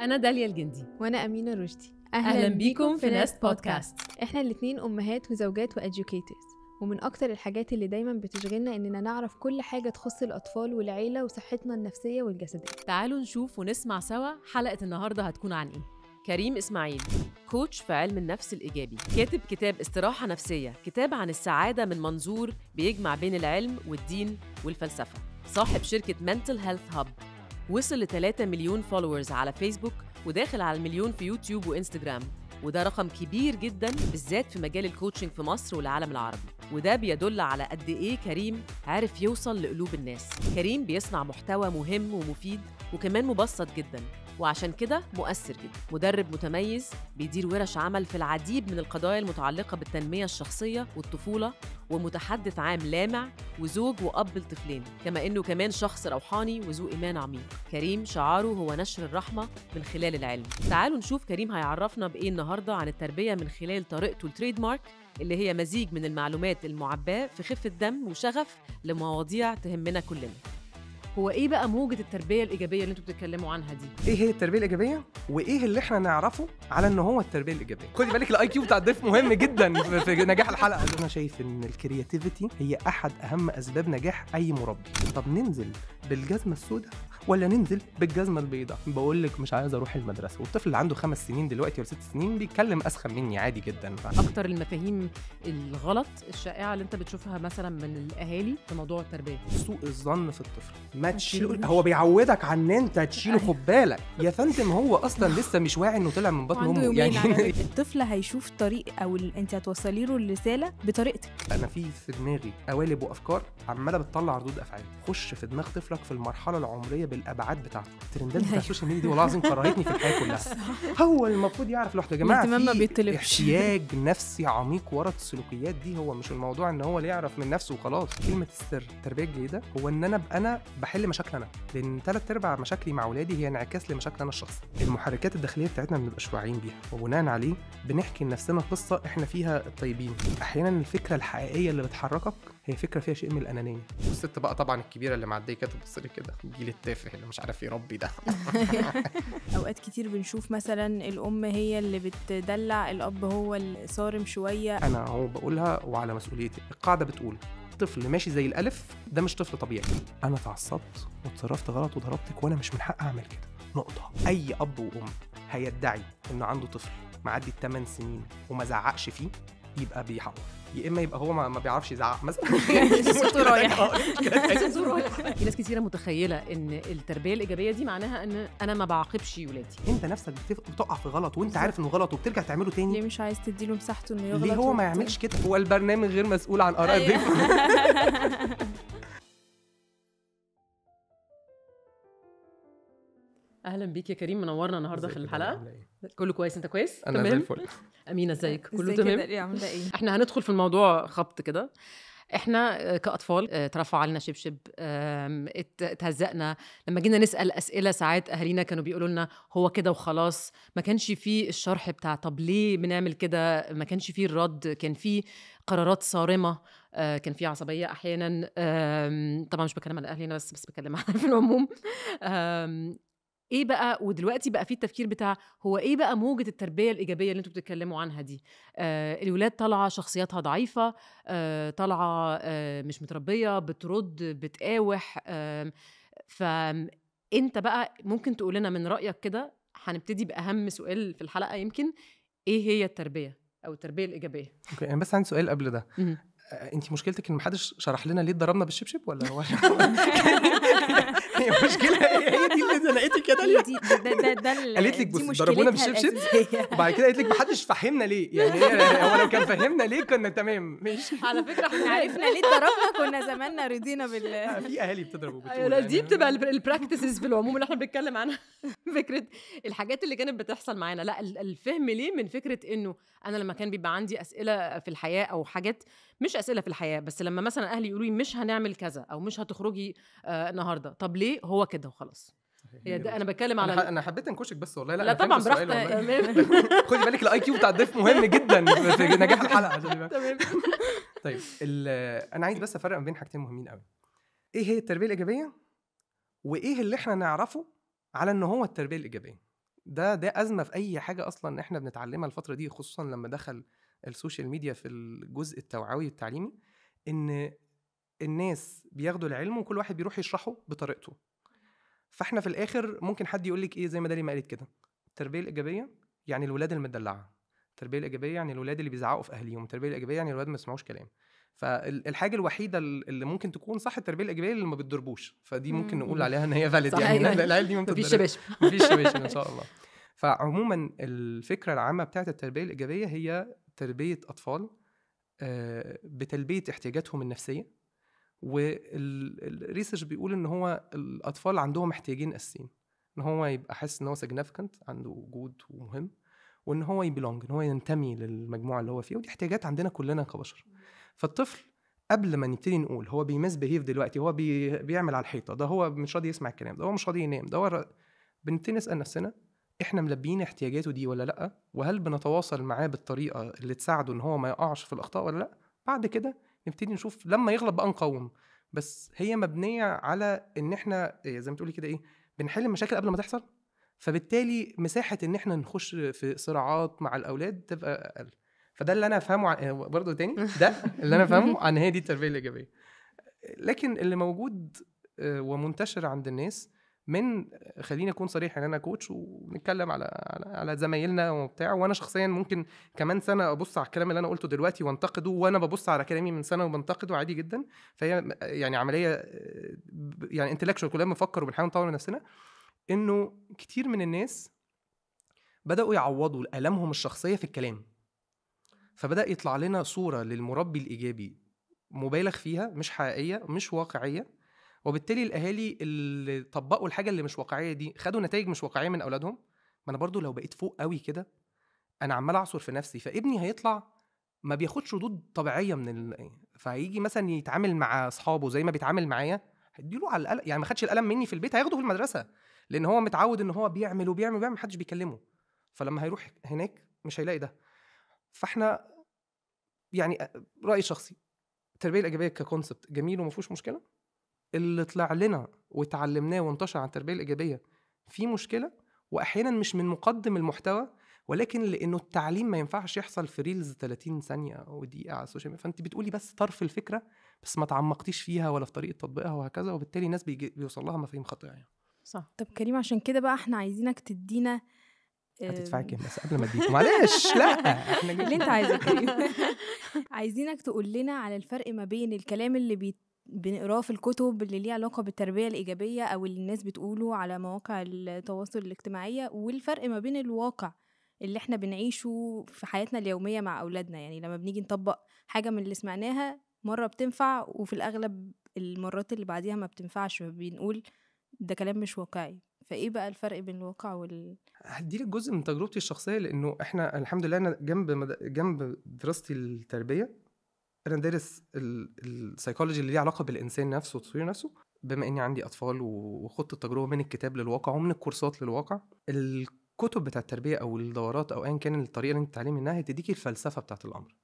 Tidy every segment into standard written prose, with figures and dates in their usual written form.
أنا داليا الجندي. وأنا أمينة رشدي. أهلا بيكم في نست بودكاست. إحنا الاتنين أمهات وزوجات وإديوكيترز، ومن أكتر الحاجات اللي دايما بتشغلنا إننا نعرف كل حاجة تخص الأطفال والعيلة وصحتنا النفسية والجسدية. تعالوا نشوف ونسمع سوا حلقة النهاردة هتكون عن إيه. كريم إسماعيل، كوتش في علم النفس الإيجابي، كاتب كتاب استراحة نفسية، كتاب عن السعادة من منظور بيجمع بين العلم والدين والفلسفة. صاحب شركة Mental Health Hub، وصل ل3 مليون فولورز على فيسبوك وداخل على 1 مليون في يوتيوب وإنستجرام، وده رقم كبير جدا بالذات في مجال الكوتشنج في مصر والعالم العربي، وده بيدل على قد إيه كريم عارف يوصل لقلوب الناس. كريم بيصنع محتوى مهم ومفيد وكمان مبسط جدا، وعشان كده مؤثر جدا. مدرب متميز بيدير ورش عمل في العديد من القضايا المتعلقة بالتنمية الشخصية والطفولة، ومتحدث عام لامع وزوج وأب لطفلين، كما إنه كمان شخص روحاني وذو إيمان عميق. كريم شعاره هو نشر الرحمة من خلال العلم. تعالوا نشوف كريم هيعرفنا بإيه النهاردة عن التربية من خلال طريقته التريد مارك، اللي هي مزيج من المعلومات المعباة في خفة دم وشغف لمواضيع تهمنا كلنا. هو ايه بقى موجة التربية الإيجابية اللي انتوا بتتكلموا عنها دي؟ ايه هي التربية الإيجابية؟ وايه اللي احنا نعرفه على ان هو التربية الإيجابية؟ خدي بالك الاي كيو بتاع الضيف مهم جدا في نجاح الحلقة. انا شايف ان الكرياتيفيتي هي احد اهم اسباب نجاح اي مربي. طب ننزل بالجزمة السوداء ولا ننزل بالجزمة البيضاء؟ بقول لك مش عايز اروح المدرسة، والطفل اللي عنده 5 سنين دلوقتي ولا 6 سنين بيتكلم اسخن مني عادي جدا. اكتر المفاهيم الغلط الشائعة اللي انت بتشوفها مثلا من الاهالي في موضوع التربية، سوء الظن في الطفل. ما تشيله، هو بيعودك عن ان انت تشيله. خد بالك يا فندم، هو اصلا لسه مش واعي انه طلع من بطن امه. يعني الطفل هيشوف طريق او انت هتوصلي له الرساله بطريقتك. انا في دماغي قوالب وافكار عماله بتطلع ردود افعال. خش في دماغ طفلك في المرحله العمريه بالابعاد بتاعته. الترندات بتاع السوشيال ميديا دي والله العظيم كرهتني في الحياه كلها. هو المفروض يعرف لوحده. يا جماعه في احتياج نفسي عميق ورا السلوكيات دي. هو مش الموضوع ان هو اللي يعرف من نفسه وخلاص. كلمه السر التربيه الجيده هو ان انا بحل مشاكل انا، لان 3/4 مشاكلي مع اولادي هي انعكاس لمشاكل انا الشخصيه. المحركات الداخليه بتاعتنا ما بنبقاش واعيين بيها، وبناء عليه بنحكي لنفسنا قصه احنا فيها الطيبين. احيانا الفكره الحقيقيه اللي بتحركك هي فكره فيها شيء من الانانيه. والست بقى طبعا الكبيره اللي معديه كده تبص لي كده، الجيل التافه اللي مش عارف يربي ده. اوقات كتير بنشوف مثلا الام هي اللي بتدلع، الاب هو الصارم شويه. انا هو بقولها وعلى مسؤوليتي. القاعده بتقول طفل ماشي زي الالف ده مش طفل طبيعي. انا اتعصبت وتصرفت غلط وضربتك وانا مش من حق اعمل كده، نقطه. اي اب وام هيدعي انه عنده طفل معدي 8 سنين وما زعقش فيه يبقى بيحور، يا اما يبقى هو ما بيعرفش يزعق مثلا. صوته رايح. في ناس كتيره متخيله ان التربيه الايجابيه دي معناها ان انا ما بعاقبش ولادي. انت نفسك بتقع في غلط وانت عارف انه غلط وبترجع تعمله تاني. ليه مش عايز تديله مساحته انه يغلط؟ ليه هو ما يعملش كده؟ هو البرنامج غير مسؤول عن اراء الضيف. اهلا بيك يا كريم، منورنا النهارده في الحلقه. كله كويس؟ انت كويس؟ انا زي الفل. امينه ازيك؟ كله تمام؟ تمام. عامله ايه؟ احنا هندخل في الموضوع خبط كده. احنا كأطفال اترفع علينا شبشب، اتهزقنا لما جينا نسأل أسئلة. ساعات أهالينا كانوا بيقولوا لنا هو كده وخلاص، ما كانش فيه الشرح بتاع طب ليه بنعمل كده، ما كانش فيه الرد، كان فيه قرارات صارمة، كان فيه عصبية أحيانا. طبعا مش بكلم على أهلنا بس بكلم في العموم. ايه بقى ودلوقتي بقى في التفكير بتاع هو ايه بقى موجة التربية الإيجابية اللي انتوا بتتكلموا عنها دي؟ الولاد طالعة شخصياتها ضعيفة، طالعة مش متربية، بترد، بتقاوح. فانت بقى ممكن تقول لنا من رأيك كده، هنبتدي بأهم سؤال في الحلقة يمكن، ايه هي التربية او التربية الإيجابية؟ اوكي، انا بس عندي سؤال قبل ده. انت مشكلتك ان محدش شرح لنا ليه اتضربنا بالشبشب ولا هو؟ هي مشكله هي دي اللي زنقتك كده. قالت لك بص ضربونا بالشبشب وبعد كده قالت لك محدش فهمنا ليه. يعني هو لو كان فهمنا ليه كنا تمام ماشي. على فكره احنا عرفنا ليه اتضربنا، كنا زماننا رضينا في اهالي بتضربوا ايوه دي بتبقى البراكتسز في العموم اللي احنا بنتكلم عنها. فكره الحاجات اللي كانت بتحصل معانا، لا الفهم ليه من فكره انه انا لما كان بيبقى عندي اسئله في الحياه او حاجات مش اسئله في الحياه، بس لما مثلا اهلي يقولوا لي مش هنعمل كذا او مش هتخرجي النهارده، طب ليه؟ هو كده وخلاص. هي ده انا بتكلم على انا حبيت انكشك بس والله. لا طبعا براحتك. خدي بالك الاي كيو بتاع الضيف مهم جدا في نجاح الحلقه. تمام. طيب انا عايز بس افرق بين حاجتين مهمين قوي. ايه هي التربيه الايجابيه وايه اللي احنا نعرفه على ان هو التربيه الايجابيه؟ ده ازمه في اي حاجه اصلا احنا بنتعلمها الفتره دي، خصوصا لما دخل السوشيال ميديا في الجزء التوعوي التعليمي، ان الناس بياخدوا العلم وكل واحد بيروح يشرحه بطريقته. فاحنا في الاخر ممكن حد يقول لك ايه زي ما دالي ما قالت كده، التربيه الايجابيه يعني الولاد المدلعه، التربيه الايجابيه يعني الولاد اللي بيزعقوا في اهاليهم، التربيه الايجابيه يعني الولاد ما يسمعوش كلام. فالحاجه الوحيده اللي ممكن تكون صح التربيه الايجابيه اللي ما بتضربوش، فدي ممكن نقول عليها ان هي فاليد يعني. أيوة. العيال دي ممكن مفيش شباشب. مفيش شباشب ان شاء الله. فعموما الفكره العامه بتاعت التربيه الايجابيه هي تربيه اطفال بتلبيه احتياجاتهم النفسيه. والريسيرش بيقول ان هو الاطفال عندهم احتياجين اساسيين، ان هو يبقى حاسس ان هو significant، عنده وجود ومهم، وان هو يبلونج، ان هو ينتمي للمجموعه اللي هو فيها، ودي احتياجات عندنا كلنا كبشر. فالطفل قبل ما نبتدي نقول هو بيمس بيهيف دلوقتي، هو بيعمل على الحيطه، ده هو مش راضي يسمع الكلام، ده هو مش راضي ينام، ده هو بنبتدي نسال نفسنا احنا ملبيين احتياجاته دي ولا لا، وهل بنتواصل معاه بالطريقه اللي تساعده ان هو ما يقعش في الاخطاء ولا لا. بعد كده نبتدي نشوف لما يغلط بقى نقاوم، بس هي مبنيه على ان احنا زي ما تقولي كده ايه، بنحل المشاكل قبل ما تحصل، فبالتالي مساحه ان احنا نخش في صراعات مع الاولاد تبقى اقل. فده اللي انا افهمه برضه تاني، ده اللي انا افهمه عن هي دي التربيه الايجابيه. لكن اللي موجود ومنتشر عند الناس، من خليني اكون صريح ان انا كوتش ونتكلم على زمايلنا وبتاع، وانا شخصيا ممكن كمان سنه ابص على الكلام اللي انا قلته دلوقتي وانتقده، وانا ببص على كلامي من سنه وبنتقده عادي جدا. فهي يعني عمليه يعني انتلكشوال، كلنا بنفكر وبنحاول نطور من نفسنا. انه كتير من الناس بداوا يعوضوا الامهم الشخصيه في الكلام، فبدا يطلع لنا صوره للمربي الايجابي مبالغ فيها، مش حقيقيه، مش واقعيه، وبالتالي الاهالي اللي طبقوا الحاجه اللي مش واقعيه دي خدوا نتائج مش واقعيه من اولادهم. ما انا برضو لو بقيت فوق قوي كده انا عمال اعصر في نفسي، فابني هيطلع ما بياخدش ردود طبيعيه فهيجي مثلا يتعامل مع اصحابه زي ما بيتعامل معايا، هديله على القلم، يعني ما خدش القلم مني في البيت هياخده في المدرسه، لان هو متعود ان هو بيعمل وبيعمل محدش بيكلمه، فلما هيروح هناك مش هيلاقي ده. فاحنا يعني رايي شخصي التربيه الايجابيه ككونسبت جميل وما فيهوش مشكله، اللي طلع لنا وتعلمناه وانتشر عن التربيه الايجابيه في مشكله، واحيانا مش من مقدم المحتوى، ولكن لانه التعليم ما ينفعش يحصل في ريلز 30 ثانيه او دقيقه على السوشيال ميديا، فانت بتقولي بس طرف الفكره بس ما تعمقتيش فيها ولا في طريقه تطبيقها وهكذا، وبالتالي الناس بيوصل لها مفاهيم خاطئه يعني. صح. طب كريم، عشان كده بقى احنا عايزينك تدينا هتدفعي كام بس قبل ما اديك؟ معلش لا احنا اللي انت عايزه كريم. عايزينك تقول لنا على الفرق ما بين الكلام اللي بنقراه في الكتب اللي ليه علاقة بالتربية الإيجابية أو اللي الناس بتقوله على مواقع التواصل الاجتماعية، والفرق ما بين الواقع اللي احنا بنعيشه في حياتنا اليومية مع أولادنا. يعني لما بنيجي نطبق حاجة من اللي سمعناها مرة بتنفع، وفي الأغلب المرات اللي بعديها ما بتنفعش، فبنقول ده كلام مش واقعي. فإيه بقى الفرق بين الواقع هديلك جزء من تجربتي الشخصيه، لانه احنا الحمد لله انا جنب دراستي التربيه انا دارس السايكولوجي اللي ليه علاقه بالانسان نفسه وتطوير نفسه، بما اني عندي اطفال وخدت التجربه من الكتاب للواقع ومن الكورسات للواقع. الكتب بتاعه التربيه او الدورات او ايا كان الطريقه اللي انت تتعلمي منها هي تديكي الفلسفه بتاعه الامر،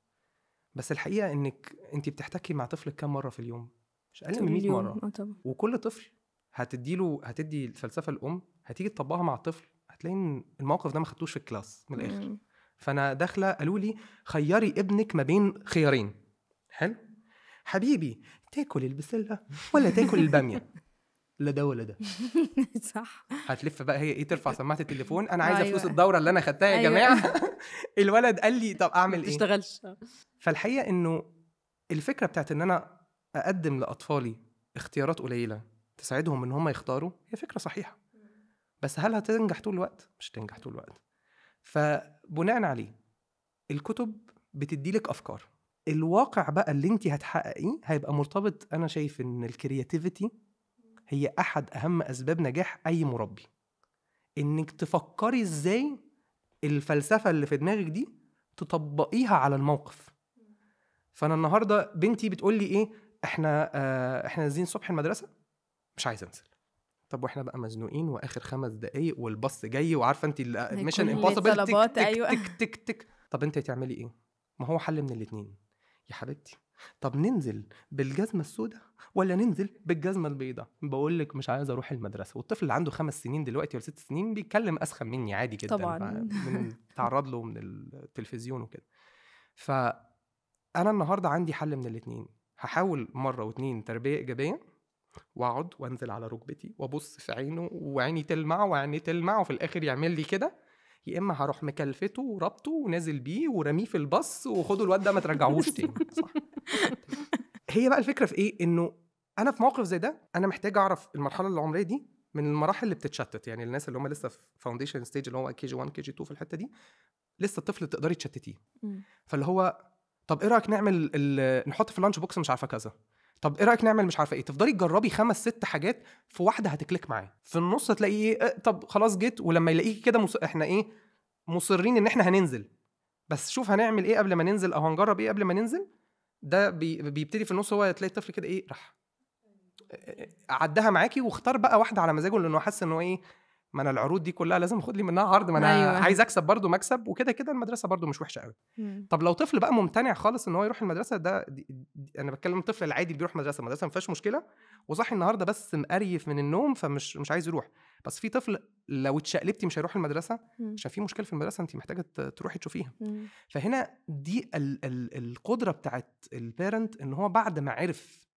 بس الحقيقه انك انت بتحتكي مع طفلك كام مره في اليوم؟ مش اقل من 100 مره. وكل طفل هتدي الفلسفه الام، هتيجي تطبقها مع الطفل هتلاقي ان الموقف ده ما خدتوش في الكلاس من الاخر. فانا داخله قالوا لي خيري ابنك ما بين خيارين، حلو حبيبي، تاكل البسله ولا تاكل الباميه؟ لا ده ولا ده. صح. هتلف بقى هي ايه، ترفع سماعه التليفون انا عايزه فلوس الدوره اللي انا خدتها يا جماعه. الولد قال لي طب اعمل ايه؟ تشتغلش. فالحقيقه انه الفكره بتاعت ان انا اقدم لاطفالي اختيارات قليله تساعدهم ان هم يختاروا هي فكره صحيحه، بس هل هتنجح طول الوقت؟ مش تنجح طول الوقت. فبناء عليه الكتب بتديلك افكار، الواقع بقى اللي انت هتحققيه هيبقى مرتبط. انا شايف ان الكرياتيفيتي هي احد اهم اسباب نجاح اي مربي، انك تفكري ازاي الفلسفه اللي في دماغك دي تطبقيها على الموقف. فانا النهارده بنتي بتقول لي ايه، احنا نازلين الصبح المدرسه مش عايزه انزل. طب واحنا بقى مزنوقين واخر 5 دقايق والباص جاي وعارفه انت ميشن امبوسيبل، تك تك, تك تك تك. طب انت هتعملي ايه؟ ما هو حل من الاثنين يا حبيبتي. طب ننزل بالجزمه السوداء ولا ننزل بالجزمه البيضاء؟ بقول لك مش عايز اروح المدرسه. والطفل اللي عنده 5 سنين دلوقتي ولا 6 سنين بيتكلم اسخن مني عادي جدا طبعاً. من تعرض له من التلفزيون وكده. فانا النهارده عندي حل من الاثنين، هحاول مره واتنين تربيه ايجابيه، واقعد وانزل على ركبتي وابص في عينه وعيني تلمع وعيني تلمع وفي الاخر يعمل لي كده، يا اما هروح مكلفته وربطه ونازل بيه ورميه في الباص وخدوا الواد ده ما ترجعوهوش تاني. صح. هي بقى الفكره في ايه؟ انه انا في موقف زي ده انا محتاج اعرف المرحله العمريه دي من المراحل اللي بتتشتت. يعني الناس اللي هم لسه في فاونديشن ستيج اللي هو كي جي 1 كي جي 2 في الحته دي لسه الطفل تقدري تشتتيه. فاللي هو طب ايه رايك نعمل نحط في اللانش بوكس مش عارفه كذا، طب ايه رايك نعمل مش عارفه ايه، تفضلي تجربي 5-6 حاجات في واحده هتكليك معاه، في النص تلاقيه ايه طب خلاص جيت، ولما يلاقيكي كده احنا ايه مصرين ان احنا هننزل، بس شوف هنعمل ايه قبل ما ننزل او هنجرب ايه قبل ما ننزل. ده بيبتدي في النص هو تلاقي الطفل كده ايه راح عدها معاكي واختار بقى واحده على مزاجه، لانه حاسس انه ايه ما انا العروض دي كلها لازم اخد لي منها عرض، ما انا أيوة. عايز اكسب برضو مكسب، وكده كده المدرسه برضو مش وحشه قوي. طب لو طفل بقى ممتنع خالص ان هو يروح المدرسه، ده انا بتكلم الطفل العادي اللي بيروح المدرسه ما فيهاش مشكله وصحي النهارده بس مقريف من النوم فمش عايز يروح. بس في طفل لو اتشقلبتي مش هيروح المدرسه عشان في مشكله في المدرسه انت محتاجه تروحي تشوفيها. فهنا دي القدره بتاعت البيرنت ان هو بعد ما عرف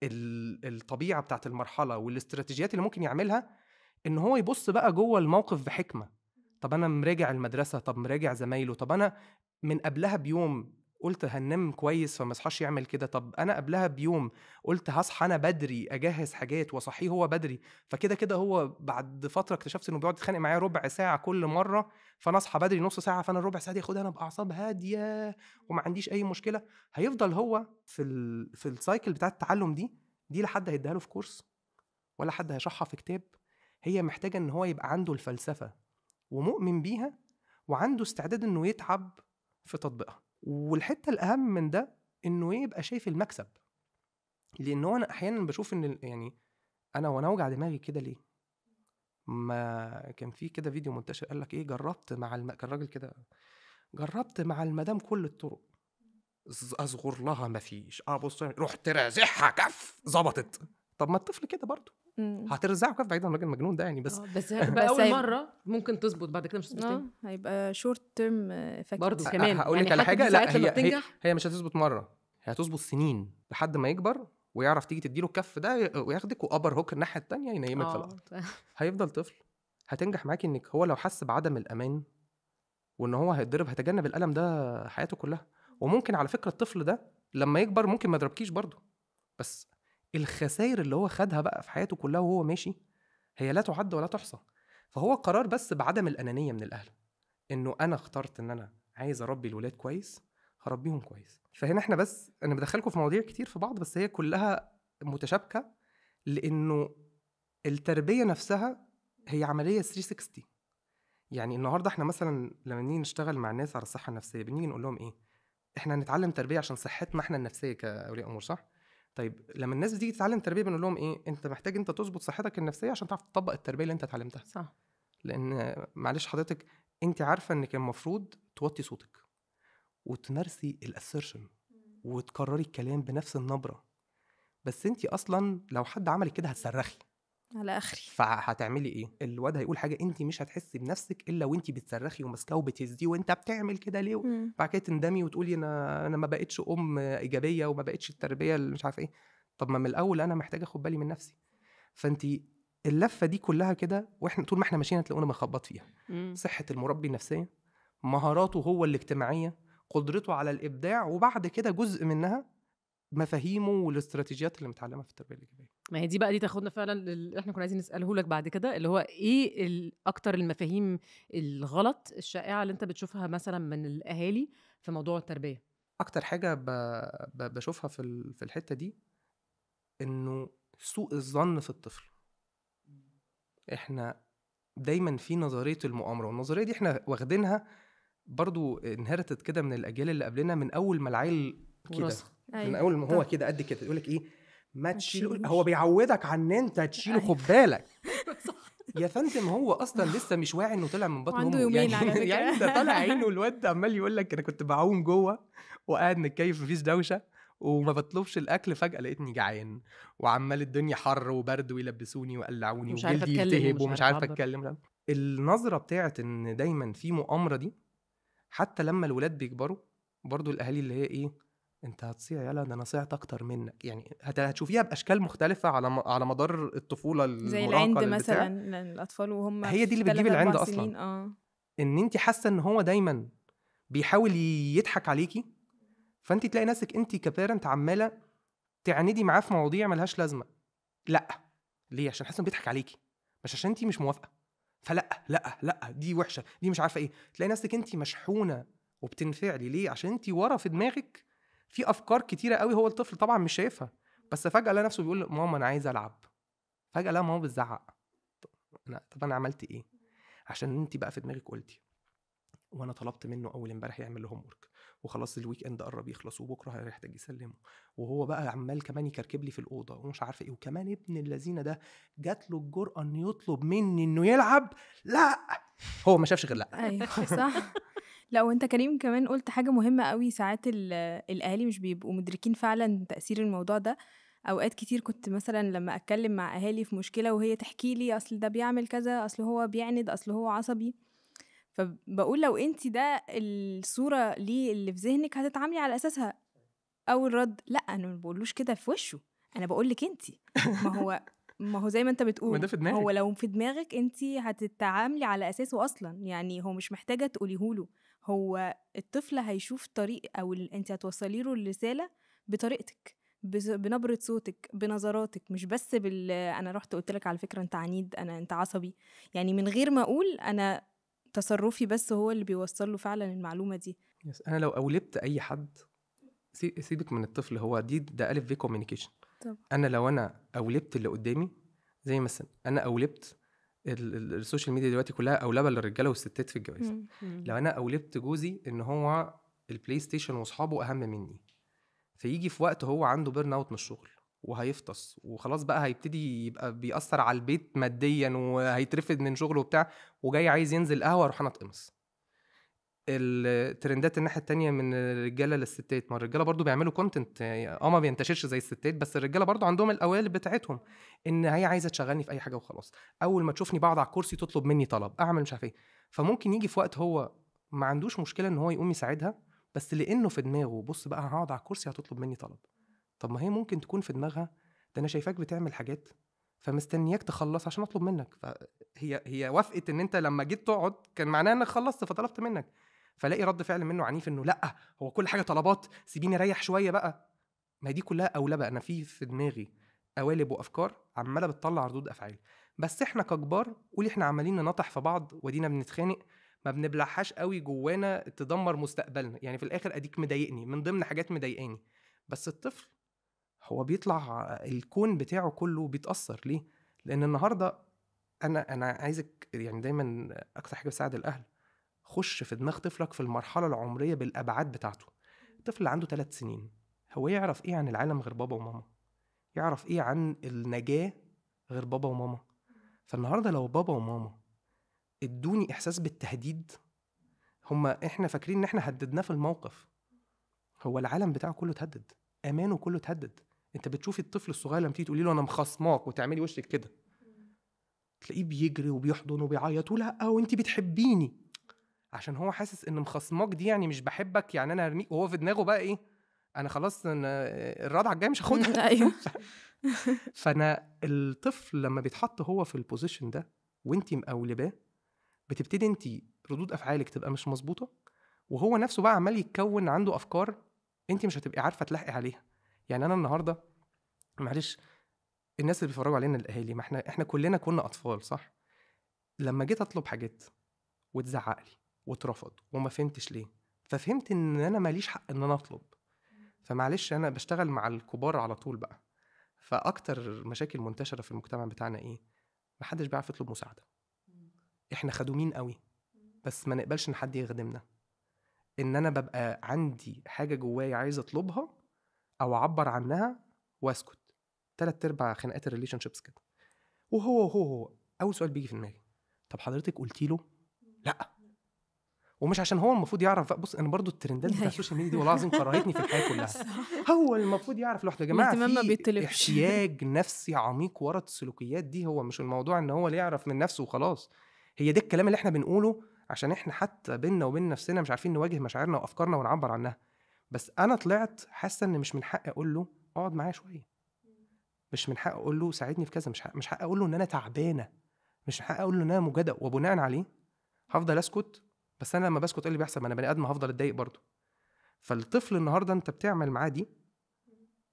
الطبيعه بتاعت المرحله والاستراتيجيات اللي ممكن يعملها، ان هو يبص بقى جوه الموقف بحكمه. طب انا مراجع المدرسه، طب مراجع زمايله، طب انا من قبلها بيوم قلت هننام كويس فما اصحاش يعمل كده، طب انا قبلها بيوم قلت هصحى انا بدري اجهز حاجات واصحيه هو بدري، فكده كده هو بعد فتره اكتشفت انه بيقعد يتخانق معايا ربع ساعه كل مره، فانا اصحى بدري نص ساعه، فانا الربع ساعه دي اخدها انا باعصاب هاديه وما عنديش اي مشكله. هيفضل هو في السايكل بتاع التعلم دي لا حد هيديها له في كورس ولا حد هيشرحها في كتاب. هي محتاجه ان هو يبقى عنده الفلسفه ومؤمن بيها وعنده استعداد انه يتعب في تطبيقها. والحته الاهم من ده انه يبقى شايف المكسب، لانه انا احيانا بشوف ان يعني انا وانا اوجع دماغي كده ليه. ما كان في كده فيديو منتشر قال لك ايه جربت مع كان راجل كده جربت مع المدام كل الطرق اصغر لها مفيش، بص رحت رازعها كف ظبطت. طب ما الطفل كده برضه هترزعه كف بعيد عن الراجل المجنون ده يعني. بس هتبقى اول مره ممكن تظبط، بعد كده مش هتظبط تاني. هيبقى شورت تيرم افكت برضه كمان. هقول لك يعني على حاجه، لا هي مش هتظبط مره، هي هتظبط سنين لحد ما يكبر ويعرف تيجي تديله الكف ده وياخدك وابر هوك الناحيه الثانيه ينيمك في الارض. هيفضل طفل. هتنجح معاكي انك هو لو حس بعدم الامان وان هو هيتضرب هيتجنب الالم ده حياته كلها. وممكن على فكره الطفل ده لما يكبر ممكن ما يضربكيش برضه، بس الخسائر اللي هو خدها بقى في حياته كلها وهو ماشي هي لا تعد ولا تحصى. فهو قرار بس بعدم الأنانية من الأهل، إنه أنا اخترت إن أنا عايز أربي الولاد كويس هربيهم كويس. فهنا إحنا بس أنا بدخلكم في مواضيع كتير في بعض بس هي كلها متشابكة، لأنه التربية نفسها هي عملية 360. يعني النهاردة إحنا مثلا لما نيجي نشتغل مع الناس على الصحة النفسية بنيجي نقول لهم إيه؟ إحنا هنتعلم تربية عشان صحتنا إحنا النفسية كأولياء أمور، صح؟ طيب لما الناس بتيجي تتعلم تربيه بنقول لهم ايه؟ انت محتاج انت تظبط صحتك النفسيه عشان تعرف تطبق التربيه اللي انت اتعلمتها. صح. لان معلش حضرتك انت عارفه انك المفروض توطي صوتك وتمارسي الاسيرشن وتكرري الكلام بنفس النبره، بس انت اصلا لو حد عمل كده هتصرخي على اخري. فهتعملي ايه؟ الواد هيقول حاجه انت مش هتحسي بنفسك الا وانت بتصرخي وماسكاه وبتهزيه وانت بتعمل كده ليه؟ بعد كده تندمي وتقولي انا ما بقتش ام ايجابيه وما بقتش التربيه اللي مش عارف ايه. طب ما من الاول انا محتاجه اخد بالي من نفسي. فانت اللفه دي كلها كده واحنا طول ما احنا ماشيين هتلاقونا بنخبط فيها. صحه المربي النفسيه، مهاراته هو الاجتماعيه، قدرته على الابداع، وبعد كده جزء منها مفاهيمه والاستراتيجيات اللي متعلمها في التربيه الايجابيه. ما هي دي تاخدنا فعلا اللي احنا كنا عايزين نساله لك بعد كده، اللي هو ايه اكتر المفاهيم الغلط الشائعه اللي انت بتشوفها مثلا من الاهالي في موضوع التربيه؟ اكتر حاجه بشوفها في الحته دي انه سوء الظن في الطفل. احنا دايما في نظريه المؤامره، والنظريه دي احنا واخدينها برضو انهرتت كده من الاجيال اللي قبلنا من اول ما العيل كده من اول ما هو كده قد كده يقول لك ايه ما تشيله، هو بيعودك عن ان انت تشيله خد بالك يا فندم. هو اصلا لسه مش واعي انه طلع من بطن امه يعني ده طالع عينه الواد عمال يقول لك انا كنت بعوم جوه وقاعد متكيف مفيش دوشه وما بطلبش الاكل، فجاه لقيتني جعان وعمال الدنيا حر وبرد ويلبسوني ويقلعوني مش عارفة وجلدي أتكلم يلتهب ومش ومش عارفة عارفه أعبر. اتكلم. النظره بتاعت ان دايما في مؤامره دي، حتى لما الولاد بيكبروا برضو الاهالي اللي هي ايه، انت هتصيع يالا، ده انا صيعت اكتر منك. يعني هتشوفيها باشكال مختلفه على مدار الطفوله زي المراهقه العند للبتاع. مثلا الاطفال وهم هي دي في اللي بتجيب 3 العند 4 اصلا، سنين. ان انت حاسه ان هو دايما بيحاول يضحك عليكي، فانت تلاقي نفسك انت كبيرنت عماله تعاندي معاه في مواضيع ملهاش لازمه. لا، ليه؟ عشان حاسه انه بيضحك عليكي، مش عشان انت مش موافقه. فلا لا لا دي وحشه، دي مش عارفه ايه. تلاقي نفسك انت مشحونه وبتنفعلي. ليه؟ عشان انت ورا في دماغك في افكار كتيره قوي هو الطفل طبعا مش شايفها، بس فجاه لقى نفسه بيقول ماما انا عايز العب. فجاه لقى ماما بتزعق. طب انا عملت ايه؟ عشان انت بقى في دماغك قلتي وانا طلبت منه اول امبارح يعمل له هوم ورك، وخلاص الويك اند قرب يخلص وبكره هيحتاج يسلمه، وهو بقى عمال كمان يكركب لي في الاوضه ومش عارفه ايه. وكمان ابن اللذينه ده جات له الجرأه انه يطلب مني انه يلعب. لا، هو ما شافش غير لا. ايوه صح. لا وانت كريم كمان قلت حاجه مهمه قوي، ساعات الاهالي مش بيبقوا مدركين فعلا تاثير الموضوع ده. اوقات كتير كنت مثلا لما اتكلم مع اهالي في مشكله وهي تحكي لي اصل ده بيعمل كذا، اصل هو بيعند، اصل هو عصبي، فبقول لو انت ده الصوره ليه اللي في ذهنك هتتعاملي على اساسها. اول رد لا انا ما بقولوش كده في وشه، انا بقول لك انت. ما هو زي ما انت ما بتقول، ده في دماغك. هو لو في دماغك انت هتتعاملي على اساسه اصلا. يعني هو مش محتاجه تقوليهوله، هو الطفل هيشوف طريق او انت هتوصلي له الرساله بطريقتك، بنبره صوتك، بنظراتك، مش بس انا رحت قلت لك على فكره انت عنيد، انت عصبي. يعني من غير ما اقول انا، تصرفي بس هو اللي بيوصل له فعلا المعلومه دي. انا لو اولبت اي حد، سيبك من الطفل، هو ده الف في كوميونيكيشن. انا لو انا اولبت اللي قدامي، زي مثلا انا اولبت السوشيال ميديا دلوقتي كلها اولبه للرجاله والستات في الجواز. لو انا اولبت جوزي ان هو البلاي ستيشن واصحابه اهم مني، فيجي في وقت هو عنده بيرن اوت من الشغل وهيفطس وخلاص بقى هيبتدي يبقى بيأثر على البيت ماديا وهيترفد من شغله وبتاع، وجاي عايز ينزل قهوه، اروح انا اتقمص. الترندات الناحيه التانية من الرجاله للستات، ما الرجاله برضو بيعملوا كونتنت ما بينتشرش زي الستات، بس الرجاله برضو عندهم القوالب بتاعتهم ان هي عايزه تشغلني في اي حاجه وخلاص. اول ما تشوفني بقعد على الكرسي تطلب مني طلب اعمل مش عارف ايه. فممكن يجي في وقت هو ما عندوش مشكله ان هو يقوم يساعدها، بس لانه في دماغه بص بقى هقعد على الكرسي هتطلب مني طلب. طب ما هي ممكن تكون في دماغها ده انا شايفاك بتعمل حاجات فمستنياك تخلص عشان اطلب منك. فهي وافقت ان انت لما جيت تقعد كان معناه انك خلصت فطلبت منك. فلاقي رد فعل منه عنيف انه لا هو كل حاجه طلبات، سيبيني اريح شويه بقى. ما دي كلها اولبه. انا في دماغي قوالب وافكار عماله بتطلع ردود افعال، بس احنا ككبار قولي احنا عمالين ننطح في بعض ودينا بنتخانق، ما بنبلعهاش قوي جوانا تدمر مستقبلنا. يعني في الاخر اديك مضايقني من ضمن حاجات مضايقاني. بس الطفل هو بيطلع الكون بتاعه كله بيتاثر. ليه؟ لان النهارده انا عايزك يعني دايما اكتر حاجه بتساعد الاهل، خش في دماغ طفلك في المرحله العمريه بالابعاد بتاعته. الطفل اللي عنده 3 سنين هو يعرف ايه عن العالم غير بابا وماما؟ يعرف ايه عن النجاه غير بابا وماما؟ فالنهارده لو بابا وماما ادوني احساس بالتهديد، احنا فاكرين ان احنا هددناه في الموقف، هو العالم بتاعه كله اتهدد، امانه كله اتهدد. انت بتشوفي الطفل الصغير لما تيجي تقولي له انا مخصماك وتعملي وشك كده، تلاقيه بيجري وبيحضن وبيعيط ولا وانت بتحبيني، عشان هو حاسس ان مخصماك دي يعني مش بحبك، يعني انا هرميك. وهو في دماغه بقى ايه، انا خلاص الرضعه الجايه مش هاخدها. ايوه. فانا الطفل لما بيتحط هو في البوزيشن ده وانت مقولباه، بتبتدي انت ردود افعالك تبقى مش مظبوطه، وهو نفسه بقى عمال يتكون عنده افكار انت مش هتبقي عارفه تلاحقي عليها. يعني انا النهارده معلش، الناس اللي بيتفرجوا علينا الاهالي، ما احنا كلنا كنا اطفال صح؟ لما جيت اطلب حاجات وتزعق لي واترفض وما فهمتش ليه، ففهمت ان انا ماليش حق ان انا اطلب. فمعلش انا بشتغل مع الكبار على طول بقى. فاكتر مشاكل منتشره في المجتمع بتاعنا ايه؟ محدش بيعرف يطلب مساعده. احنا خدومين قوي، بس ما نقبلش ان حد يخدمنا. ان انا ببقى عندي حاجه جوايا عايز اطلبها او اعبر عنها واسكت. 3/4 خناقات الريليشن شيبس كده. وهو اول سؤال بيجي في دماغي، طب حضرتك قلتي له؟ لا. ومش عشان هو المفروض يعرف. بص انا برضو الترندات بتاع السوشيال ميديا دي والله العظيم كرهتني في الحياه كلها. هو المفروض يعرف لوحده يا جماعه. الاهتمام ما في بيطلبش. احتياج نفسي عميق ورا السلوكيات دي. هو مش الموضوع ان هو اللي يعرف من نفسه وخلاص. هي ده الكلام اللي احنا بنقوله عشان احنا حتى بيننا وبين نفسنا مش عارفين نواجه مشاعرنا وافكارنا ونعبر عنها. بس انا طلعت حاسه ان مش من حقي اقول له اقعد معايا شويه، مش من حقي اقول له ساعدني في كذا، مش حقي اقول له ان انا تعبانه، مش من حقي اقول له ان انا مجهده، وبناء عليه هفضل اسكت. بس انا لما بسكت ايه اللي بيحصل؟ ما انا بني ادم هفضل اتضايق برضه. فالطفل النهارده انت بتعمل معاه دي،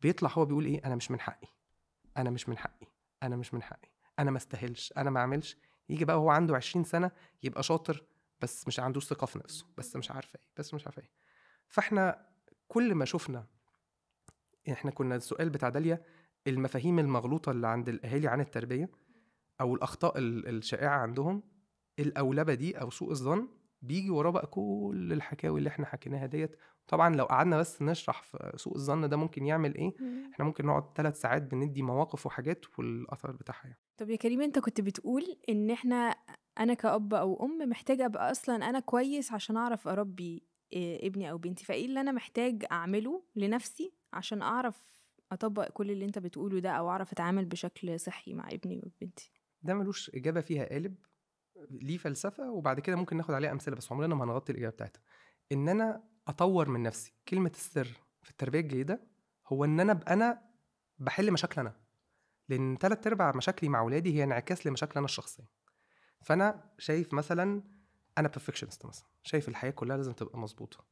بيطلع هو بيقول ايه؟ انا مش من حقي، انا مش من حقي، انا مش من حقي، انا ما استاهلش، انا ما اعملش. يجي بقى هو عنده 20 سنه يبقى شاطر بس مش عنده ثقه في نفسه، بس مش عارفه ايه، بس مش عارفه ايه. فاحنا كل ما شفنا، احنا كنا السؤال بتاع داليا المفاهيم المغلوطه اللي عند الاهالي عن التربيه او الاخطاء الشائعه عندهم، الاولبه دي او سوء الظن بيجي وراه بقى كل الحكاوي اللي احنا حكيناها ديت. طبعا لو قعدنا بس نشرح في سوء الظن ده ممكن يعمل ايه، احنا ممكن نقعد 3 ساعات بندي مواقف وحاجات والاثر بتاعها يعني. طب يا كريم، انت كنت بتقول ان انا كأب او ام محتاجه ابقى اصلا انا كويس عشان اعرف اربي ابني او بنتي. فايه اللي انا محتاج اعمله لنفسي عشان اعرف اطبق كل اللي انت بتقوله ده، او اعرف اتعامل بشكل صحي مع ابني وبنتي؟ ده ملوش اجابه فيها قالب، ليه فلسفه، وبعد كده ممكن ناخد عليها امثله بس عمرنا ما هنغطي الاجابه بتاعتها. ان انا اطور من نفسي. كلمه السر في التربيه الجيده هو ان انا بحل مشاكل انا، لان 3/4 مشاكلي مع اولادي هي انعكاس لمشاكل انا الشخصيه. فانا شايف مثلا انا بيرفكشنست مثلا، شايف الحياه كلها لازم تبقى مظبوطه،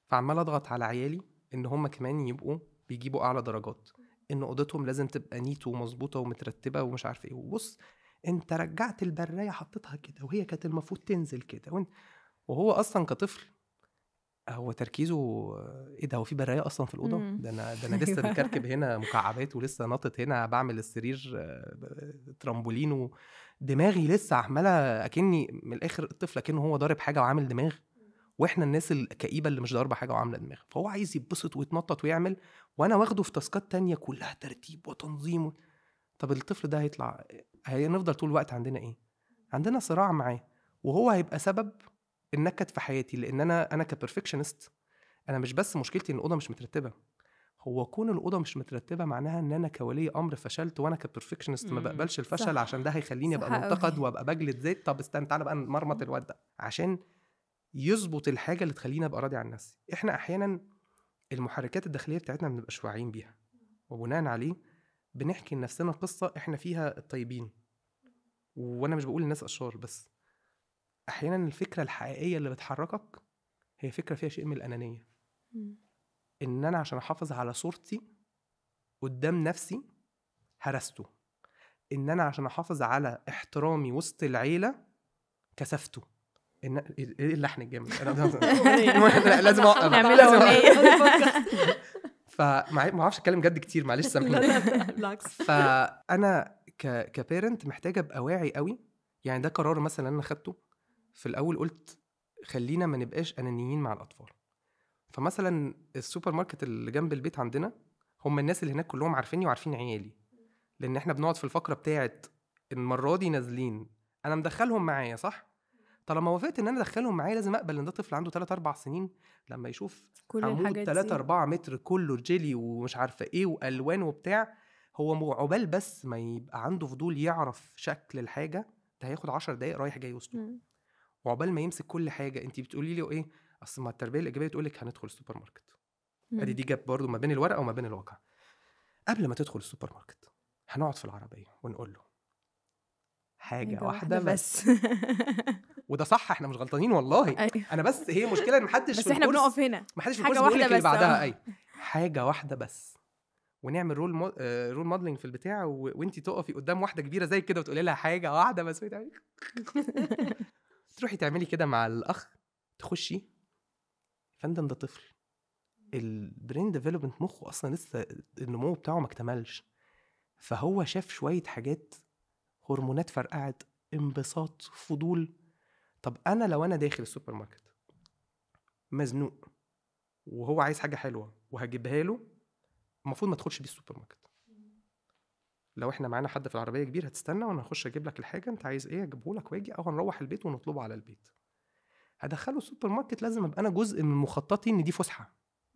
فعمال اضغط على عيالي ان هم كمان يبقوا بيجيبوا اعلى درجات، ان اوضتهم لازم تبقى نيت ومظبوطه ومترتبه ومش عارف ايه. وبص انت رجعت البرايه حطيتها كده وهي كانت المفروض تنزل كده، وهو اصلا كطفل هو تركيزه ايه ده؟ هو في برايه اصلا في الاوضه؟ ده انا لسه بكركب هنا مكعبات ولسه ناطط هنا بعمل السرير ترامبولين، ودماغي لسه عماله اكني من الاخر الطفل اكنه هو ضارب حاجه وعامل دماغ، واحنا الناس الكئيبه اللي مش ضاربه حاجه وعامله دماغ. فهو عايز يتبسط ويتنطط ويعمل، وانا واخده في تاسكات تانية كلها ترتيب وتنظيم. طب الطفل ده هيطلع هنفضل طول الوقت عندنا ايه؟ عندنا صراع معاه، وهو هيبقى سبب النكد في حياتي. لان انا كبرفكشنست، انا مش بس مشكلتي ان الاوضه مش مترتبه، هو كون الاوضه مش مترتبه معناها ان انا كولي امر فشلت، وانا كبرفكشنست ما بقبلش الفشل. صح. عشان ده هيخليني ابقى صح منتقد قوي. وابقى بجلد ذات. طب استنى تعالى بقى نمرمط الواد ده عشان يظبط الحاجه اللي تخليني ابقى راضي عن نفسي. احنا احيانا المحركات الداخليه بتاعتنا ما بنبقاش واعيين بيها، وبناء عليه بنحكي لنفسنا قصه احنا فيها الطيبين. وانا مش بقول الناس اشرار، بس احيانا الفكره الحقيقيه اللي بتحركك هي فكره فيها شيء من الانانيه. ان انا عشان احافظ على صورتي قدام نفسي هرسته، ان انا عشان احافظ على احترامي وسط العيله كسفته. ان ايه اللحن الجامد؟ انا لازم اوقف نعملها اغنيه. ما اعرفش اتكلم جد كتير، معلش سامحني. بالعكس. فانا كبيرنت محتاجه ابقى واعي قوي. يعني ده قرار مثلا انا خدته في الاول، قلت خلينا ما نبقاش انانيين مع الاطفال. فمثلا السوبر ماركت اللي جنب البيت عندنا، هم الناس اللي هناك كلهم عارفيني وعارفين عيالي، لان احنا بنقعد في الفقره بتاعت المره دي نازلين انا مدخلهم معايا صح. طالما وافقت ان انا ادخلهم معايا لازم اقبل ان ده طفل عنده 3-4 سنين لما يشوف كل عمود الحاجات 3-4 متر كله جيلي ومش عارفه ايه والوان وبتاع، هو عقبال بس ما يبقى عنده فضول يعرف شكل الحاجه ده هياخد 10 دقايق رايح جاي وسطه. وعقبال ما يمسك كل حاجه. انت بتقولي لي ايه؟ اصل ما التربيه الايجابيه تقول لك هندخل السوبر ماركت، ادي دي جاب برضو ما بين الورقه وما بين الواقع. قبل ما تدخل السوبر ماركت هنقعد في العربيه ونقول له حاجه واحده بس. وده صح، احنا مش غلطانين والله. أيوة. انا بس هي مشكله ان محدش بس في احنا الكورس، بنقف هنا محدش في حاجة الكورس بيقول لك واحدة اللي بس. بعدها اي حاجه واحده بس. ونعمل رول موديلنج في البتاع وانتي تقفي قدام واحده كبيره زي كده وتقولي لها حاجه واحده بس تروحي تعملي كده مع الاخ، تخشي فندم ده طفل البرين ديفلوبمنت مخه اصلا لسه النمو بتاعه ما اكتملش، فهو شاف شويه حاجات، هرمونات فرقعت، انبساط، فضول. طب انا لو انا داخل السوبر ماركت مزنوق وهو عايز حاجه حلوه وهجيبها له، المفروض ما تدخلش بيه السوبر ماركت. لو احنا معانا حد في العربيه كبير هتستنى وانا هخش اجيب لك الحاجه انت عايز ايه اجيبه لك واجي، او هنروح البيت ونطلبه على البيت. هدخله السوبر ماركت لازم ابقى انا جزء من مخططي ان دي فسحه،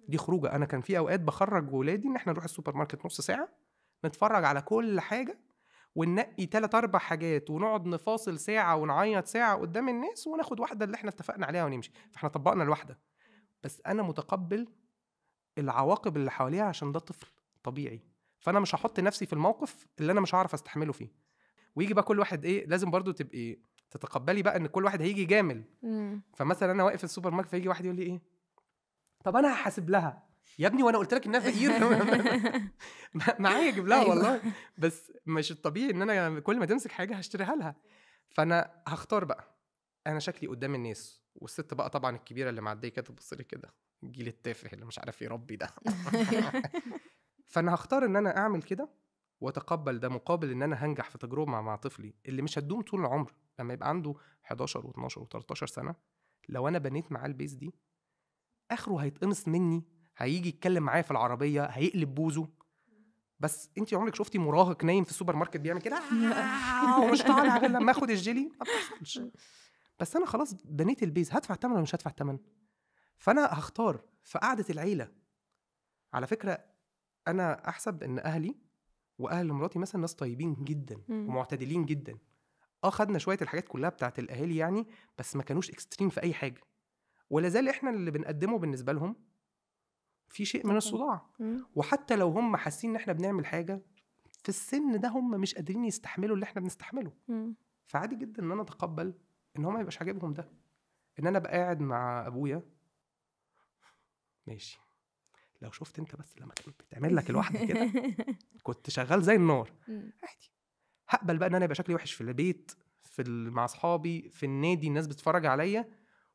دي خروجه. انا كان في اوقات بخرج ولادي ان احنا نروح السوبر ماركت نص ساعه نتفرج على كل حاجه وننقي 3-4 حاجات ونقعد نفاصل ساعه ونعيط ساعه قدام الناس وناخد واحده اللي احنا اتفقنا عليها ونمشي. فاحنا طبقنا الواحده، بس انا متقبل العواقب اللي حواليها عشان ده طفل طبيعي. فانا مش هحط نفسي في الموقف اللي انا مش هعرف استحمله فيه. ويجي بقى كل واحد ايه، لازم برضو تبقي تتقبلي بقى ان كل واحد هيجي يجامل. فمثلا انا واقف في السوبر ماركت فيجي واحد يقول لي ايه، طب انا هحاسب لها يا ابني وانا قلت لك انها فقير. معايا اجيب لها والله، بس مش الطبيعي ان انا كل ما تمسك حاجه هشتريها لها. فانا هختار بقى انا شكلي قدام الناس، والست بقى طبعا الكبيره اللي معديه كده تبص لي كده، الجيل التافه اللي مش عارف يربي ده. فانا هختار ان انا اعمل كده واتقبل ده مقابل ان انا هنجح في تجربه مع طفلي اللي مش هتدوم طول العمر. لما يبقى عنده 11 و12 و13 سنه، لو انا بنيت معاه البيس دي، اخره هيتقمص مني، هيجي يتكلم معايا في العربيه، هيقلب بوزه. بس انت عمرك شفتي مراهق نايم في السوبر ماركت بيعمل كده ومش طالع غير لما اخد الجيلي؟ ما بتحصلش. بس انا خلاص بنيت البيز، هدفع الثمن ولا مش هدفع الثمن؟ فانا هختار في قعده العيله. على فكره انا احسب ان اهلي واهل مراتي مثلا ناس طيبين جدا ومعتدلين جدا. خدنا شويه الحاجات كلها بتاعت الاهالي يعني، بس ما كانوش اكستريم في اي حاجه. ولا زال احنا اللي بنقدمه بالنسبه لهم في شيء من الصداع. وحتى لو هم حاسين ان احنا بنعمل حاجه في السن ده، هم مش قادرين يستحملوا اللي احنا بنستحمله. فعادي جدا ان انا اتقبل ان هم ما يبقاش عاجبهم ده. ان انا بقى قاعد مع ابويا ماشي، لو شفت انت بس لما كانت بتعمل لك الواحده كده كنت شغال زي النار. عادي، هقبل بقى ان انا يبقى شكلي وحش في البيت، مع اصحابي، في النادي الناس بتتفرج عليا،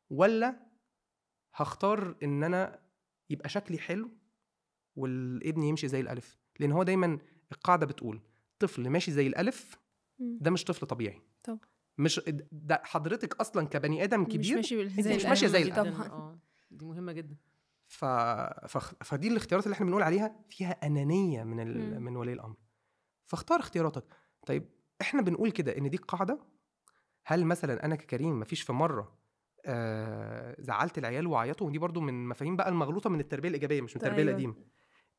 ولا هختار ان انا يبقى شكلي حلو والابن يمشي زي الالف؟ لان هو دايما القاعده بتقول طفل ماشي زي الالف ده مش طفل طبيعي. طب مش ده حضرتك اصلا كبني ادم كبير مش ماشيه زي جداً. الالف. دي مهمه جدا. فدي الاختيارات اللي احنا بنقول عليها فيها انانيه من ولي الامر. فاختار اختياراتك. طيب احنا بنقول كده ان دي القاعده. هل مثلا انا ككريم مفيش في مره زعلت العيال وعيطوا؟ ودي برضو من مفاهيم بقى المغلوطه من التربيه الايجابيه مش من التربيه القديمه.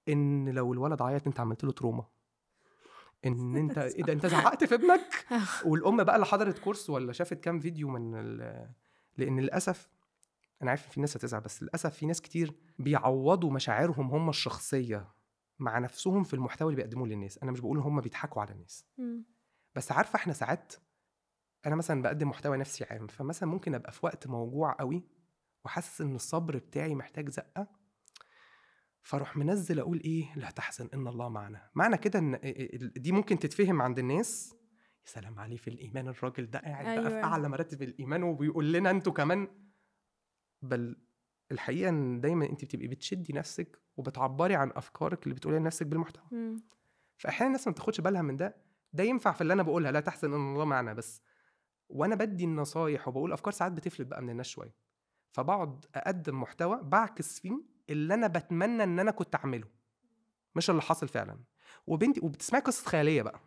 ان لو الولد عيط انت عملت له تروما، ان انت ايه ده انت زعقت في ابنك. والام بقى اللي حضرت كورس ولا شافت كام فيديو لان للاسف انا عارف في ناس هتزعل، بس للاسف في ناس كتير بيعوضوا مشاعرهم هم الشخصيه مع نفسهم في المحتوى اللي بيقدموه للناس. انا مش بقول هم بيضحكوا على الناس، بس عارفه احنا ساعات انا مثلا بقدم محتوى نفسي عام، فمثلا ممكن ابقى في وقت موجوع قوي وحاسس ان الصبر بتاعي محتاج زقه، فاروح منزل اقول ايه، لا تحزن ان الله معنا. معنى كده ان دي ممكن تتفهم عند الناس يا سلام عليه في الايمان، الراجل ده قاعد بقى في اعلى مراتب الايمان وبيقول لنا انتوا كمان. بل الحقيقه ان دايما انت بتبقي بتشدي نفسك وبتعبري عن افكارك اللي بتقوليها لنفسك بالمحتوى. فاحيانا الناس ما بتاخدش بالها من ده ينفع في اللي انا بقولها لا تحزن ان الله معنا، بس وانا بدي النصايح وبقول افكار ساعات بتفلت بقى من الناس شويه، فبقعد اقدم محتوى بعكس فيه اللي انا بتمنى ان انا كنت اعمله مش اللي حاصل فعلا. وبنتي وبتسمعي قصه خياليه بقى،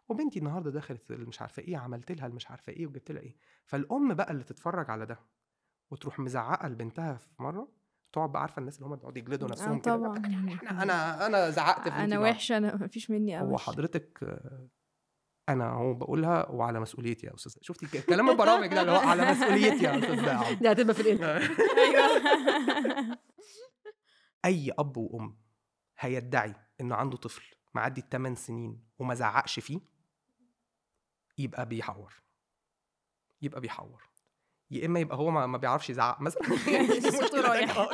وبنتي النهارده دخلت مش عارفه ايه، عملت لها مش عارفه ايه وجبت لها ايه. فالام بقى اللي تتفرج على ده وتروح مزعقه لبنتها في مره، تقعد بقى عارفه الناس اللي هم بيقعدوا يجلدوا نفسهم كده طبعا. انا زعقت في انا وحشه، انا مفيش مني هو اوحش. حضرتك انا هو بقولها وعلى مسؤوليتي يا استاذ. شفتي كلام البرامج ده اللي هو على مسؤوليتي يا استاذ. دي هتبقى في الانت. ايوه. اي اب وام هيدعي انه عنده طفل معدي 8 سنين وما زعقش فيه يبقى بيحور، يا اما يبقى هو ما بيعرفش يزعق مثلا. صوته رايح.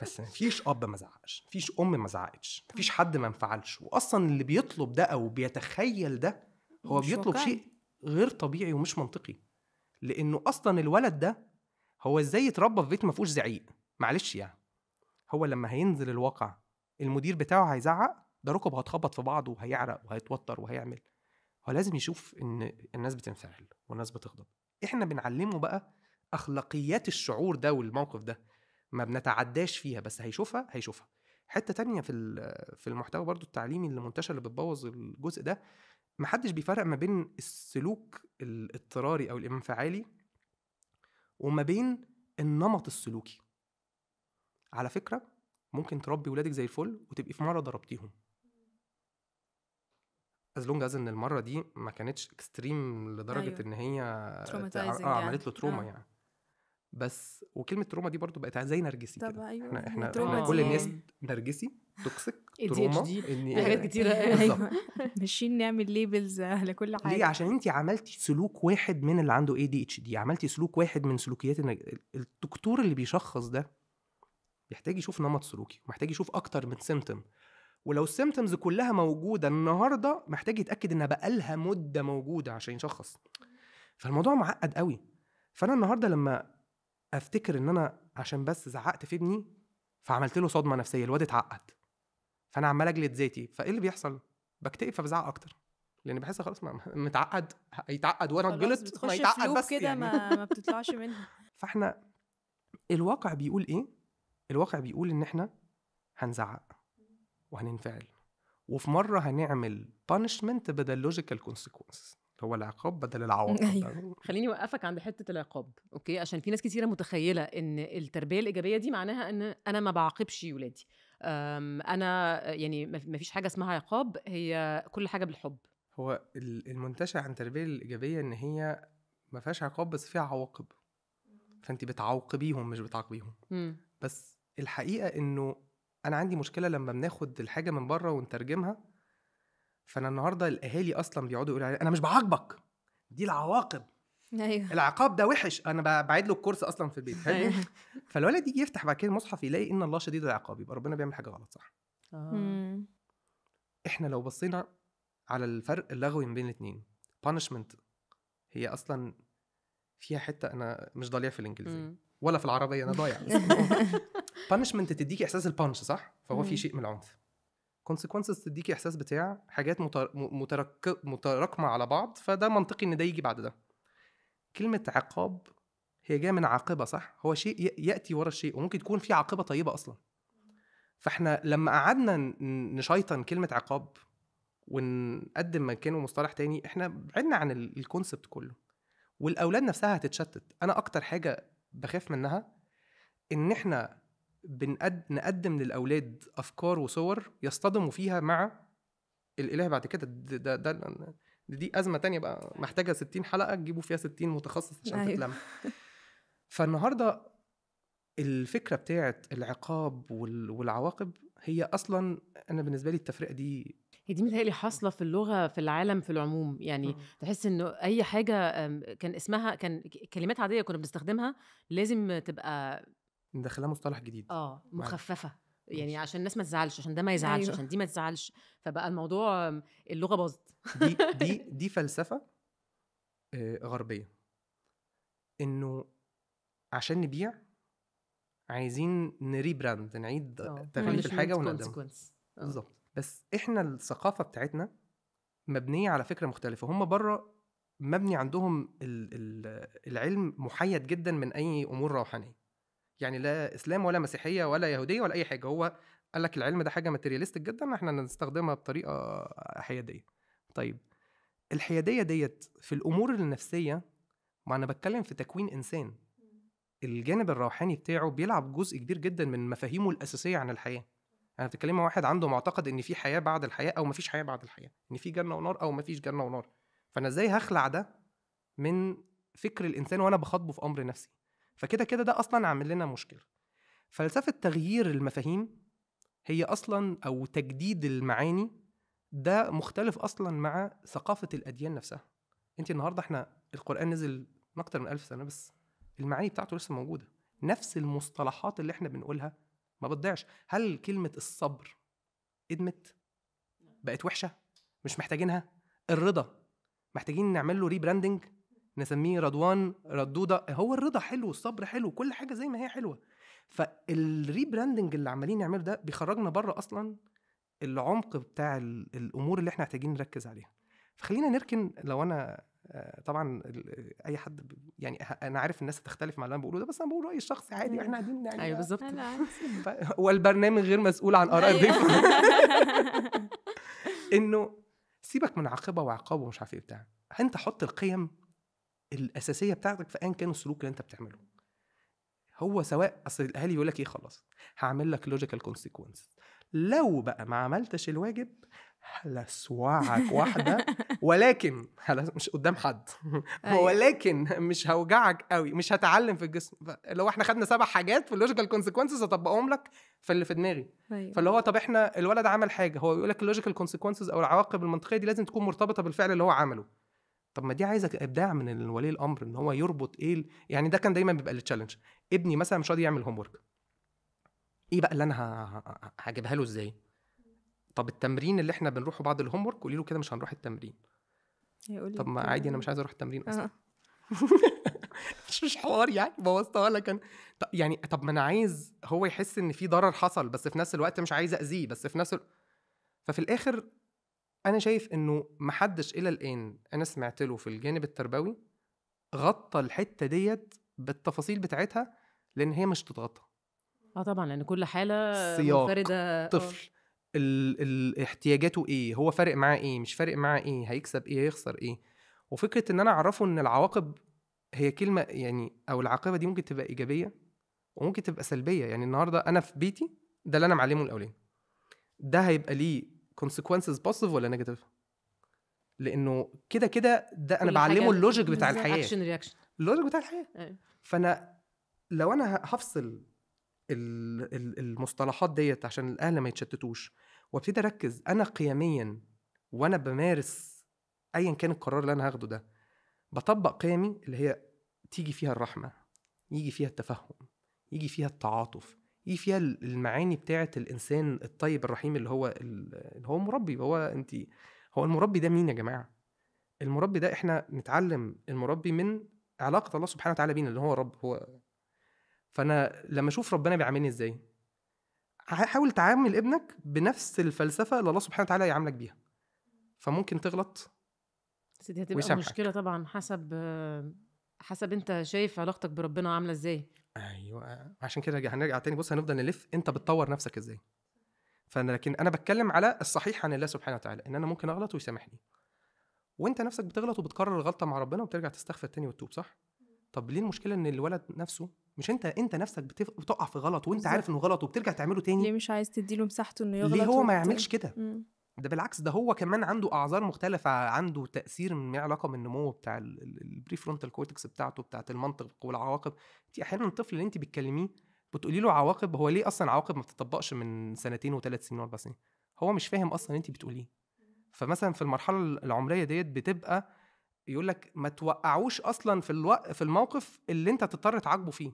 بس مفيش اب ما زعقش، مفيش ام ما زعقتش، مفيش حد ما انفعلش. واصلا اللي بيطلب ده او بيتخيل ده هو بيطلب شيء غير طبيعي ومش منطقي. لانه اصلا الولد ده هو ازاي يتربى في بيت ما فيهوش زعيق؟ معلش يعني هو لما هينزل الواقع المدير بتاعه هيزعق، ده ركبه هتخبط في بعض وهيعرق وهيتوتر وهيعمل. هو لازم يشوف ان الناس بتنفعل والناس بتغضب. احنا بنعلمه بقى اخلاقيات الشعور ده والموقف ده، ما بنتعداش فيها، بس هيشوفها. حته تانية في المحتوى برضو التعليمي اللي منتشر اللي بتبوظ الجزء ده، محدش بيفرق ما بين السلوك الاضطراري او الانفعالي وما بين النمط السلوكي. على فكرة ممكن تربي ولادك زي الفل وتبقي في مرة ضربتيهم، as long as ان المرة دي ما كانتش اكستريم لدرجة أيوة. ان هي traumatizing عملت له تروما يعني. يعني. بس وكلمة تروما دي برضو بقت زي نرجسي طب كده. أيوة، احنا تروما كل دي الناس نرجسي، توكسيك، ADHD، تروما، في حاجات كتيرة. بالظبط. أيوة. ماشيين نعمل ليبلز لكل حاجة. ليه؟ عشان انت عملتي سلوك واحد من اللي عنده ADHD، عملتي سلوك واحد من سلوكيات الدكتور اللي بيشخص ده بيحتاج يشوف نمط سلوكي، ومحتاج يشوف اكتر من سيمتوم، ولو السيمتومز كلها موجوده النهارده محتاج يتاكد انها بقالها مده موجوده عشان يشخص. فالموضوع معقد قوي. فانا النهارده لما افتكر ان انا عشان بس زعقت في ابني فعملت له صدمه نفسيه، الواد اتعقد، فانا عمال اجلد ذاتي، فايه اللي بيحصل؟ بكتئب فبزعق اكتر، لان بحس خلاص متعقد، هيتعقد وانا غلط، ما يتعقد بس كده يعني. ما بتطلعش منها. فاحنا الواقع بيقول ايه؟ الواقع بيقول ان احنا هنزعق وهننفعل، وفي مره هنعمل punishment بدل logical consequences، هو العقاب بدل العواقب. أيوة. خليني اوقفك عند حته العقاب، اوكي؟ عشان في ناس كتيره متخيله ان التربيه الايجابيه دي معناها ان انا ما بعاقبش ولادي، انا يعني ما فيش حاجه اسمها عقاب، هي كل حاجه بالحب. هو المنتشر عن التربيه الايجابيه ان هي ما فيهاش عقاب بس فيها عواقب، فانت بتعاقبيهم مش بتعاقبيهم. بس الحقيقه انه انا عندي مشكله لما بناخد الحاجه من بره ونترجمها. فانا النهارده الاهالي اصلا بيقعدوا يقولوا علي انا مش بعاقبك، دي العواقب، أيوة. العقاب ده وحش، انا بعيد له الكورس اصلا في البيت. فالولد يجي يفتح بعد كده المصحف يلاقي ان الله شديد العقاب، يبقى ربنا بيعمل حاجه غلط، صح؟ احنا لو بصينا على الفرق اللغوي بين الاثنين، punishment هي اصلا فيها حته انا مش ضليع في الانجليزيه ولا في العربيه، انا ضايع. punishment تديكي احساس البانش، صح؟ فهو في شيء من العنف. consequences تديكي احساس بتاع حاجات متراكمه على بعض، فده منطقي ان ده يجي بعد ده. كلمه عقاب هي جايه من عاقبه، صح؟ هو شيء ياتي ورا الشيء، وممكن تكون في عاقبه طيبه اصلا. فاحنا لما قعدنا نشيطن كلمه عقاب ونقدم مكانه مصطلح تاني، احنا بعدنا عن الكونسبت كله، والاولاد نفسها هتتشتت. انا اكتر حاجه بخاف منها ان احنا نقدم للاولاد افكار وصور يصطدموا فيها مع الاله بعد كده. دي ازمه تانية بقى، محتاجه 60 حلقه تجيبوا فيها 60 متخصص عشان تتلم. فالنهارده الفكره بتاعت العقاب والعواقب هي اصلا، انا بالنسبه لي التفرقه دي متهيألي حاصله في اللغه في العالم في العموم، يعني تحس انه اي حاجه كان اسمها، كان كلمات عاديه كنا بنستخدمها لازم تبقى ندخلها مصطلح جديد مخففه، يعني عشان الناس ما تزعلش، عشان ده ما يزعلش. أيوة. عشان دي ما تزعلش، فبقى الموضوع اللغه باظت. دي فلسفه غربيه، انه عشان نبيع عايزين نريبراند، نعيد تغليف الحاجه ونقدمها بالظبط. بس احنا الثقافه بتاعتنا مبنيه على فكره مختلفه. هم بره مبني عندهم العلم محيد جدا من اي امور روحانيه، يعني لا اسلام ولا مسيحيه ولا يهوديه ولا اي حاجه. هو قال لك العلم ده حاجه ماتيرياليستيك جدا، احنا نستخدمها بطريقه حياديه. طيب الحياديه ديت في الامور النفسيه، ما انا بتكلم في تكوين انسان، الجانب الروحاني بتاعه بيلعب جزء كبير جدا من مفاهيمه الاساسيه عن الحياه. انا بتكلم مع واحد عنده معتقد ان في حياه بعد الحياه او مفيش حياه بعد الحياه، ان في جنه ونار او مفيش جنه ونار، فانا ازاي هخلع ده من فكر الانسان وانا بخاطبه في امر نفسي؟ فكده كده ده اصلا عامل لنا مشكله. فلسفه تغيير المفاهيم هي اصلا، او تجديد المعاني، ده مختلف اصلا مع ثقافه الاديان نفسها. انت النهارده احنا القران نزل من اكتر من 1000 سنه، بس المعاني بتاعته لسه موجوده، نفس المصطلحات اللي احنا بنقولها ما بتضيعش. هل كلمه الصبر ادمت بقت وحشه مش محتاجينها؟ الرضا محتاجين نعمل له ريبراندنج، نسميه رضوان، ردوده. هو الرضا حلو، الصبر حلو، كل حاجه زي ما هي حلوه. فالريبراندنج اللي عمالين نعمله ده بيخرجنا بره اصلا العمق بتاع الامور اللي احنا محتاجين نركز عليها. فخلينا نركن، لو انا طبعا اي حد يعني انا عارف الناس هتختلف مع اللي انا بقوله ده، بس انا بقول رايي الشخصي عادي، واحنا قاعدين يعني ايوه بالظبط. والبرنامج غير مسؤول عن اراء الضيف. انه سيبك من عاقبه وعقاب ومش عارف ايه بتاع، انت حط القيم الاساسيه بتاعتك في ايا كان السلوك اللي انت بتعمله. هو سواء اصل الاهالي يقول لك ايه، خلاص هعمل لك لوجيكال كونسيكونس، لو بقى ما عملتش الواجب هلسوعك واحده، ولكن مش قدام حد ولكن مش هوجعك قوي، مش هتعلم في الجسم. لو احنا خدنا 7 حاجات في اللوجيكال كونسيكونسز هطبقهم لك في اللي في دماغي. فاللي هو طب احنا الولد عمل حاجه، هو يقول لك اللوجيكال كونسيكونسز او العواقب المنطقيه دي لازم تكون مرتبطه بالفعل اللي هو عمله. طب ما دي عايزه ابداع من ولي الامر ان هو يربط ايه يعني ده كان دايما بيبقى التشالنج. ابني مثلا مش راضي يعمل هوم ورك، ايه بقى اللي انا هجيبها له ازاي؟ طب التمرين اللي احنا بنروحه بعد الهوم ورك قولي له كده مش هنروح التمرين. طب ما عادي انا مش عايز اروح التمرين اصلا. مش حوار يعني بوظتها لك انا. يعني طب ما انا عايز هو يحس ان في ضرر حصل، بس في نفس الوقت مش عايز اذيه، بس في نفس ففي الاخر انا شايف انه محدش الى الان انا سمعت له في الجانب التربوي غطى الحته ديت بالتفاصيل بتاعتها، لان هي مش تتغطى. طبعا لان كل حاله سياق منفرده. طفل احتياجاته ايه، هو فارق معاه ايه، مش فارق معاه ايه، هيكسب ايه، هيخسر ايه. وفكره ان انا اعرفه ان العواقب هي كلمه يعني، او العاقبه دي ممكن تبقى ايجابيه وممكن تبقى سلبيه. يعني النهارده انا في بيتي ده اللي انا معلمه الاولين، ده هيبقى ليه consequences positive ولا negative، لانه كده كده ده انا بعلمه اللوجيك بتاع الحياه، اكشن رياكشن، اللوجيك بتاع الحياه. فانا لو انا هفصل المصطلحات ديت عشان الاهل ما يتشتتوش، وابتدي اركز انا قيميا وانا بمارس ايا كان القرار اللي انا هاخده ده، بطبق قيمي اللي هي تيجي فيها الرحمه، يجي فيها التفهم، يجي فيها التعاطف، يجي فيها المعاني بتاعه الانسان الطيب الرحيم اللي هو مربي. هو المربي ده مين يا جماعه؟ المربي ده احنا نتعلم المربي من علاقه الله سبحانه وتعالى بينا اللي هو رب. هو فانا لما اشوف ربنا بيعاملني ازاي، حاول تعامل ابنك بنفس الفلسفه اللي الله سبحانه وتعالى يعاملك بيها. فممكن تغلط، بس دي هتبقى ويسامحك. مشكله طبعا حسب انت شايف علاقتك بربنا عامله ازاي. ايوه عشان كده هنرجع تاني. بص هنفضل نلف، انت بتطور نفسك ازاي. لكن انا بتكلم على الصحيح عن الله سبحانه وتعالى، ان انا ممكن اغلط ويسامحني، وانت نفسك بتغلط وبتكرر الغلطه مع ربنا وبترجع تستغفر تاني وتتوب، صح؟ طب ليه المشكله ان الولد نفسه مش انت نفسك بتقع في غلط وانت عارف انه غلط وبترجع تعمله تاني؟ ليه مش عايز تديله مساحته انه يغلط؟ ليه هو ما يعملش كده؟ ده بالعكس، ده هو كمان عنده اعذار مختلفه، عنده تاثير من علاقه من النمو بتاع البري فرونتال كورتكس بتاعته، بتاعه المنطق والعواقب. انت احيانا الطفل اللي انت بتكلميه بتقولي له عواقب، هو ليه اصلا عواقب ما بتطبقش من 2 و3 سنين و4 سنين؟ هو مش فاهم اصلا انت بتقوليه. فمثلا في المرحله العمريه ديت بتبقى يقول لك ما توقعوش اصلا في الموقف اللي انت تضطر تعاقبه فيه.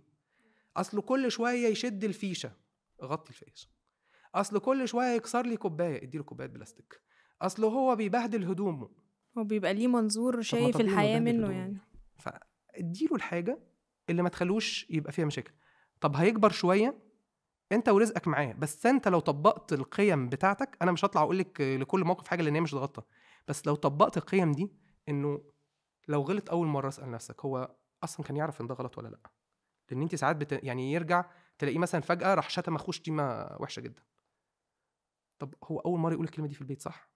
اصله كل شويه يشد الفيشه، غطي الفيشه. اصله كل شويه يكسر لي كوبايه، اديله كوبايه بلاستيك. اصله هو بيبهدل هدومه، هو بيبقى ليه منظور شايف الحياه منه يعني. فاديله الحاجه اللي ما تخلوش يبقى فيها مشاكل. طب هيكبر شويه انت ورزقك معاه، بس انت لو طبقت القيم بتاعتك، انا مش هطلع اقول لك لكل موقف حاجه لان هي مش هتغطى، بس لو طبقت القيم دي، انه لو غلط اول مره اسال نفسك هو اصلا كان يعرف ان ده غلط ولا لا. لان انت ساعات يعني يرجع تلاقيه مثلا فجاه راح شتم اخوه شتيمه وحشه جدا. طب هو اول مره يقول الكلمه دي في البيت، صح؟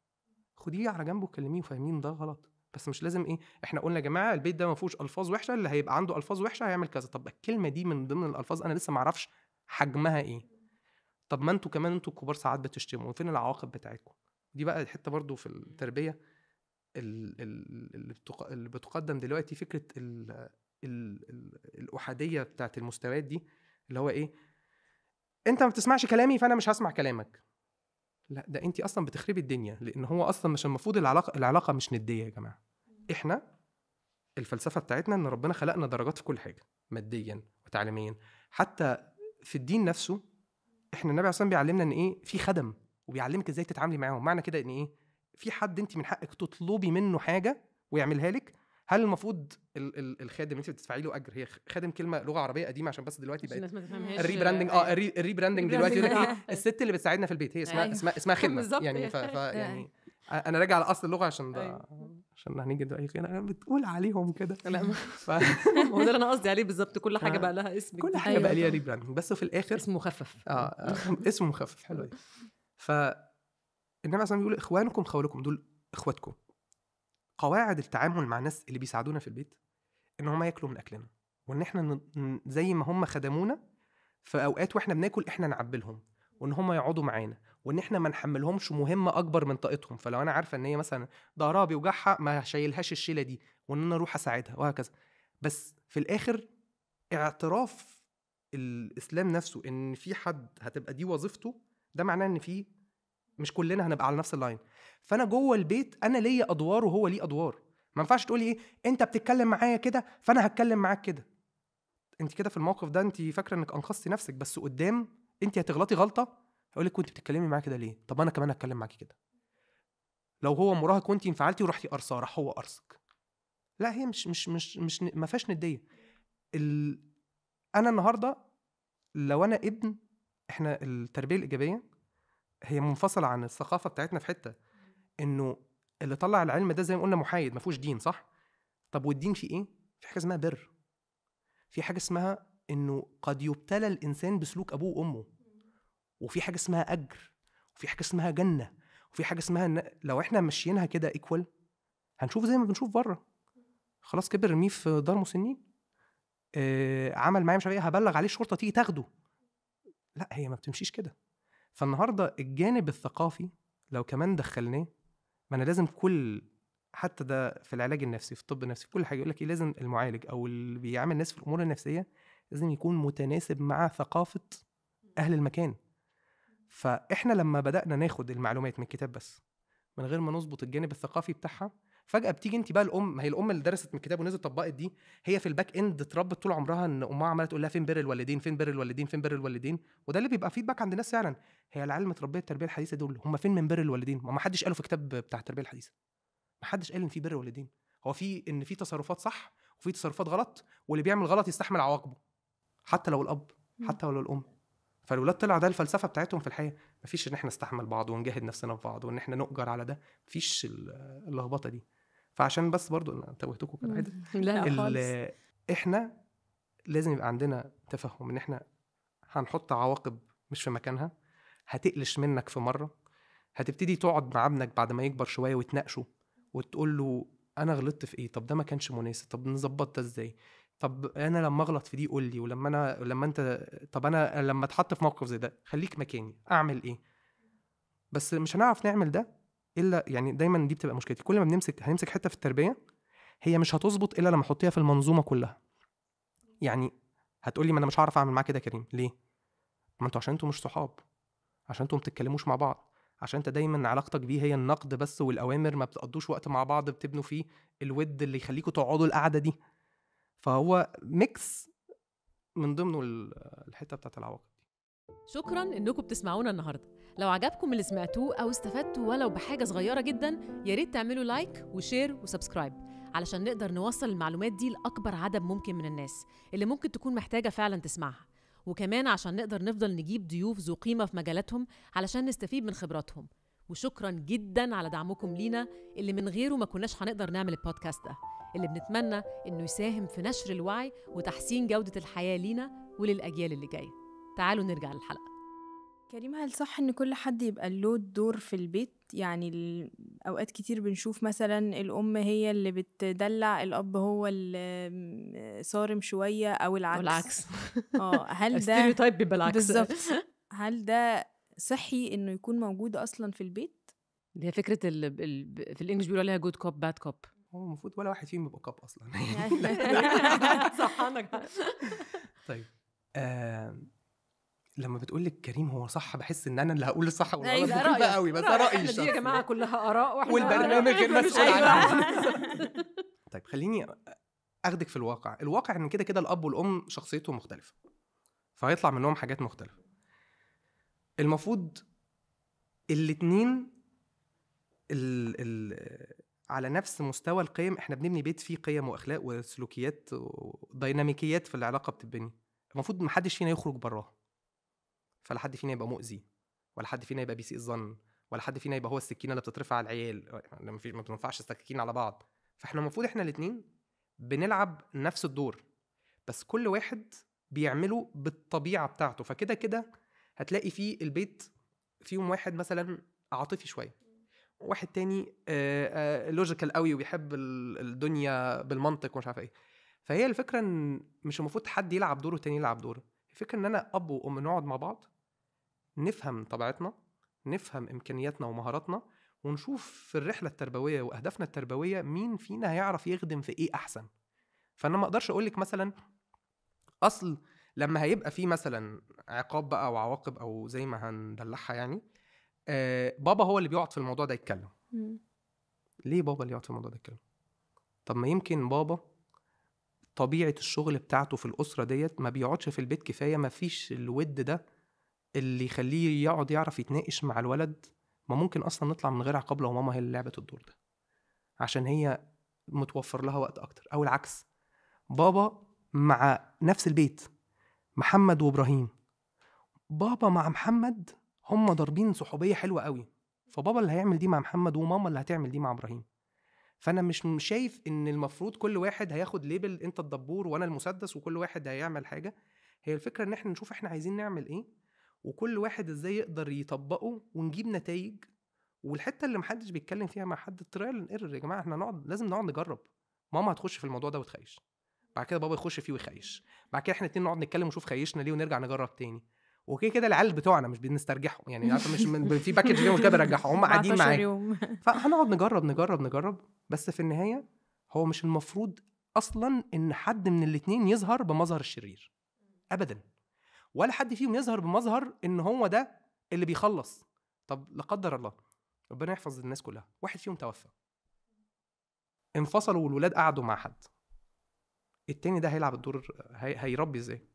خديه على جنبه وكلميه وفهميه ده غلط. بس مش لازم ايه، احنا قلنا يا جماعه البيت ده ما فيهوش الفاظ وحشه، اللي هيبقى عنده الفاظ وحشه هيعمل كذا. طب الكلمه دي من ضمن الالفاظ انا لسه ما اعرفش حجمها ايه. طب ما انتوا كمان انتوا الكبار ساعات بتشتموا، فين العواقب بتاعتكم؟ دي بقى الحته برضو في التربيه اللي بتقدم دلوقتي، فكره الأحادية بتاعت المستويات دي، اللي هو ايه، انت ما بتسمعش كلامي فانا مش هسمع كلامك. لا، ده انت اصلا بتخربي الدنيا، لان هو اصلا مش المفروض العلاقه مش نديه يا جماعه. احنا الفلسفه بتاعتنا ان ربنا خلقنا درجات في كل حاجه، ماديا وتعليميا، حتى في الدين نفسه. احنا النبي عليه الصلاه والسلام بيعلمنا ان ايه، في خدم وبيعلمك ازاي تتعاملي معاهم. معنى كده ان ايه، في حد انت من حقك تطلبي منه حاجه ويعملها لك. هل المفروض الخادم انت بتدفعي له اجر؟ هي خادم كلمه لغه عربيه قديمه عشان بس دلوقتي بقت الريبراندنج. الريبراندنج دلوقتي يقول لك ايه، الست اللي بتساعدنا في البيت هي اسمها خدمه يعني. يعني انا راجع على اصل اللغه عشان ده عشان هنيجي دلوقتي كده بتقول عليهم كده. لا هو ده اللي انا قصدي عليه بالظبط، كل حاجه بقى لها اسم، كل حاجه بقى ليها ريبراندنج، بس في الاخر اسمه مخفف. اسمه مخفف، حلو. النبي اصلا بيقول اخوانكم خولكم، دول اخواتكم. قواعد التعامل مع الناس اللي بيساعدونا في البيت ان هم ياكلوا من اكلنا، وان احنا زي ما هم خدمونا في اوقات واحنا بناكل احنا نعبلهم، وان هم يقعدوا معانا، وان احنا ما نحملهمش مهمه اكبر من طاقتهم. فلو انا عارفه ان هي مثلا ظهرها بيوجعها ما شايلهاش الشيله دي، وان انا اروح اساعدها وهكذا. بس في الاخر اعتراف الاسلام نفسه ان في حد هتبقى دي وظيفته، ده معناه ان في مش كلنا هنبقى على نفس اللاين. فانا جوه البيت انا ليا ادوار وهو ليه ادوار. ما ينفعش تقولي ايه انت بتتكلم معايا كده فانا هتكلم معاك كده. انت كده في الموقف ده انت فاكره انك انقذتي نفسك، بس قدام انت هتغلطي غلطه هقول لك كنت بتتكلمي معايا كده ليه؟ طب انا كمان هتكلم معاكي كده. لو هو مراهق وانت انفعلتي ورحتي قرصه راح هو قرصك، لا هي مش ما فيهاش نديه. انا النهارده لو انا ابن، احنا التربيه الايجابيه هي منفصله عن الثقافه بتاعتنا في حته انه اللي طلع العلم ده زي ما قلنا محايد ما فيهوش دين، صح؟ طب والدين فيه ايه؟ في حاجه اسمها بر، في حاجه اسمها انه قد يبتلى الانسان بسلوك ابوه وامه، وفي حاجه اسمها اجر، وفي حاجه اسمها جنه، وفي حاجه اسمها لو احنا ماشيينها كده ايكوال هنشوف زي ما بنشوف بره. خلاص كبر رميه في دار مسنين، عمل معايا مش عارف ايه هبلغ عليه الشرطه تيجي تاخده. لا هي ما بتمشيش كده. فالنهارده الجانب الثقافي لو كمان دخلناه، ما انا لازم كل حتى ده في العلاج النفسي في الطب النفسي في كل حاجه يقول لك ايه، لازم المعالج او اللي بيعامل الناس في الامور النفسيه لازم يكون متناسب مع ثقافه اهل المكان. فاحنا لما بدانا ناخد المعلومات من الكتاب بس من غير ما نظبط الجانب الثقافي بتاعها، فجاه بتيجي انت بقى الام، ما هي الام اللي درست من الكتاب ونزلت طبقت دي، هي في الباك اند اتربت طول عمرها ان امها عماله تقول لها فين بر الوالدين فين بر الوالدين فين بر الوالدين. وده اللي بيبقى فيدباك عند الناس فعلا. هي العيال متربيه التربيه الحديثه دول هم فين من بر الوالدين؟ ما حدش قاله في الكتاب بتاع التربيه الحديثه، ما حدش قال ان في بر الوالدين. هو في ان في تصرفات صح وفي تصرفات غلط، واللي بيعمل غلط يستحمل عواقبه حتى لو الاب حتى لو الام. فالولاد طلع ده الفلسفه بتاعتهم في الحياه، مفيش ان احنا نستحمل بعض ونجاهد نفسنا في بعض وان احنا نؤجر على ده، مفيش اللخبطه دي. فعشان بس برضو انا توهتكم كالعاده، لا خالص. احنا لازم يبقى عندنا تفهم ان احنا هنحط عواقب مش في مكانها، هتقلش منك في مره، هتبتدي تقعد مع ابنك بعد ما يكبر شويه وتناقشه وتقول له انا غلطت في ايه، طب ده ما كانش مناسب، طب نظبط ده ازاي، طب انا لما اغلط في دي قول لي، لما انت طب انا لما اتحط في موقف زي ده خليك مكاني اعمل ايه. بس مش هنعرف نعمل ده الا يعني دايما دي بتبقى مشكلتي، كل ما هنمسك حته في التربيه هي مش هتظبط الا لما احطيها في المنظومه كلها. يعني هتقولي ما انا مش هعرف اعمل معاك كده كريم، ليه؟ ما انتوا عشان انتوا مش صحاب، عشان انتوا ما بتتكلموش مع بعض، عشان انت دايما علاقتك بيه هي النقد بس والاوامر، ما بتقضوش وقت مع بعض بتبنوا فيه الود اللي يخليكوا تقعدوا القعده دي. فهو ميكس من ضمنه الحته بتاعت العواقب. شكراً إنكم بتسمعونا النهاردة. لو عجبكم اللي سمعتوه أو استفدتوا ولو بحاجة صغيرة جداً، ياريت تعملوا لايك وشير وسبسكرايب علشان نقدر نوصل المعلومات دي لأكبر عدد ممكن من الناس اللي ممكن تكون محتاجة فعلاً تسمعها، وكمان عشان نقدر نفضل نجيب ضيوف ذو قيمة في مجالاتهم علشان نستفيد من خبراتهم. وشكراً جداً على دعمكم لينا اللي من غيره ما كناش هنقدر نعمل البودكاست ده، اللي بنتمنى إنه يساهم في نشر الوعي وتحسين جودة الحياة لينا وللأجيال اللي جاية. تعالوا نرجع للحلقة. كريم، هل صح ان كل حد يبقى له دور في البيت؟ يعني اوقات كتير بنشوف مثلا الام هي اللي بتدلع، الاب هو اللي صارم شويه او العكس. هل ده ستيريوتايب بيبقى العكس بالظبط؟ هل ده صحي انه يكون موجود اصلا في البيت؟ اللي هي فكرة في الانجليش بيقولوا عليها جود كوب باد كوب. هو المفروض ولا واحد فيهم يبقى كاب اصلا. صحانك. طيب لما بتقول لك كريم هو صح بحس ان انا اللي هقول الصح ولا غلط مخيفه قوي، بس ده رايي دي يا جماعه كلها اراء واحنا والبرنامج المسؤول عنه. طيب خليني اخدك في الواقع ان كده الاب والام شخصيتهم مختلفه، فهيطلع منهم حاجات مختلفه. المفروض الاتنين على نفس مستوى القيم، احنا بنبني بيت فيه قيم واخلاق وسلوكيات وديناميكيات في العلاقه بتتبني، المفروض محدش فينا يخرج براها، فلا حد فينا يبقى مؤذي، ولا حد فينا يبقى بيسيء الظن، ولا حد فينا يبقى هو السكينه اللي بتترفع على العيال، ما بننفعش السكاكين على بعض. فاحنا المفروض احنا الاتنين بنلعب نفس الدور، بس كل واحد بيعمله بالطبيعه بتاعته. فكده هتلاقي فيه البيت فيهم واحد مثلا عاطفي شويه، واحد تاني لوجيكال قوي وبيحب الدنيا بالمنطق ومش عارف ايه. فهي الفكره ان مش المفروض حد يلعب دوره والتاني يلعب دوره. الفكره ان انا اب وام نقعد مع بعض، نفهم طبيعتنا، نفهم امكانياتنا ومهاراتنا، ونشوف في الرحله التربويه واهدافنا التربويه مين فينا هيعرف يخدم في ايه احسن. فانا ما اقدرش اقول لك مثلا اصل لما هيبقى في مثلا عقاب بقى او عواقب او زي ما هندلعها يعني، بابا هو اللي بيقعد في الموضوع ده يتكلم. ليه بابا اللي يقعد في الموضوع ده يتكلم؟ طب ما يمكن بابا طبيعة الشغل بتاعته في الأسرة ديت ما بيقعدش في البيت كفاية، ما فيش الود ده اللي يخليه يقعد يعرف يتناقش مع الولد. ما ممكن أصلا نطلع من غير عقاب لو ماما هي اللي لعبت الدور ده، عشان هي متوفر لها وقت أكتر. أو العكس، بابا مع نفس البيت محمد وإبراهيم، بابا مع محمد هم ضاربين صحوبية حلوة قوي، فبابا اللي هيعمل دي مع محمد وماما اللي هتعمل دي مع إبراهيم. فانا مش شايف ان المفروض كل واحد هياخد ليبل انت الدبور وانا المسدس وكل واحد هيعمل حاجه. هي الفكره ان احنا نشوف احنا عايزين نعمل ايه، وكل واحد ازاي يقدر يطبقه ونجيب نتائج. والحته اللي محدش بيتكلم فيها مع حد الترايل اند ايرور. يا جماعه احنا لازم نقعد نجرب. ماما هتخش في الموضوع ده وتخيش، بعد كده بابا يخش فيه ويخيش، بعد كده احنا اتنين نقعد نتكلم ونشوف خيشنا ليه ونرجع نجرب تاني. وكده كده العيال بتوعنا مش بنسترجعهم يعني، عارفه مش في باكج ليهم كده بنرجعهم، هم قاعدين معايا. فهنقعد نجرب. بس في النهايه هو مش المفروض اصلا ان حد من الاتنين يظهر بمظهر الشرير ابدا، ولا حد فيهم يظهر بمظهر ان هو ده اللي بيخلص. طب لا قدر الله، ربنا يحفظ الناس كلها، واحد فيهم توفى، انفصلوا والولاد قعدوا مع حد، التاني ده هيلعب الدور، هيربي ازاي؟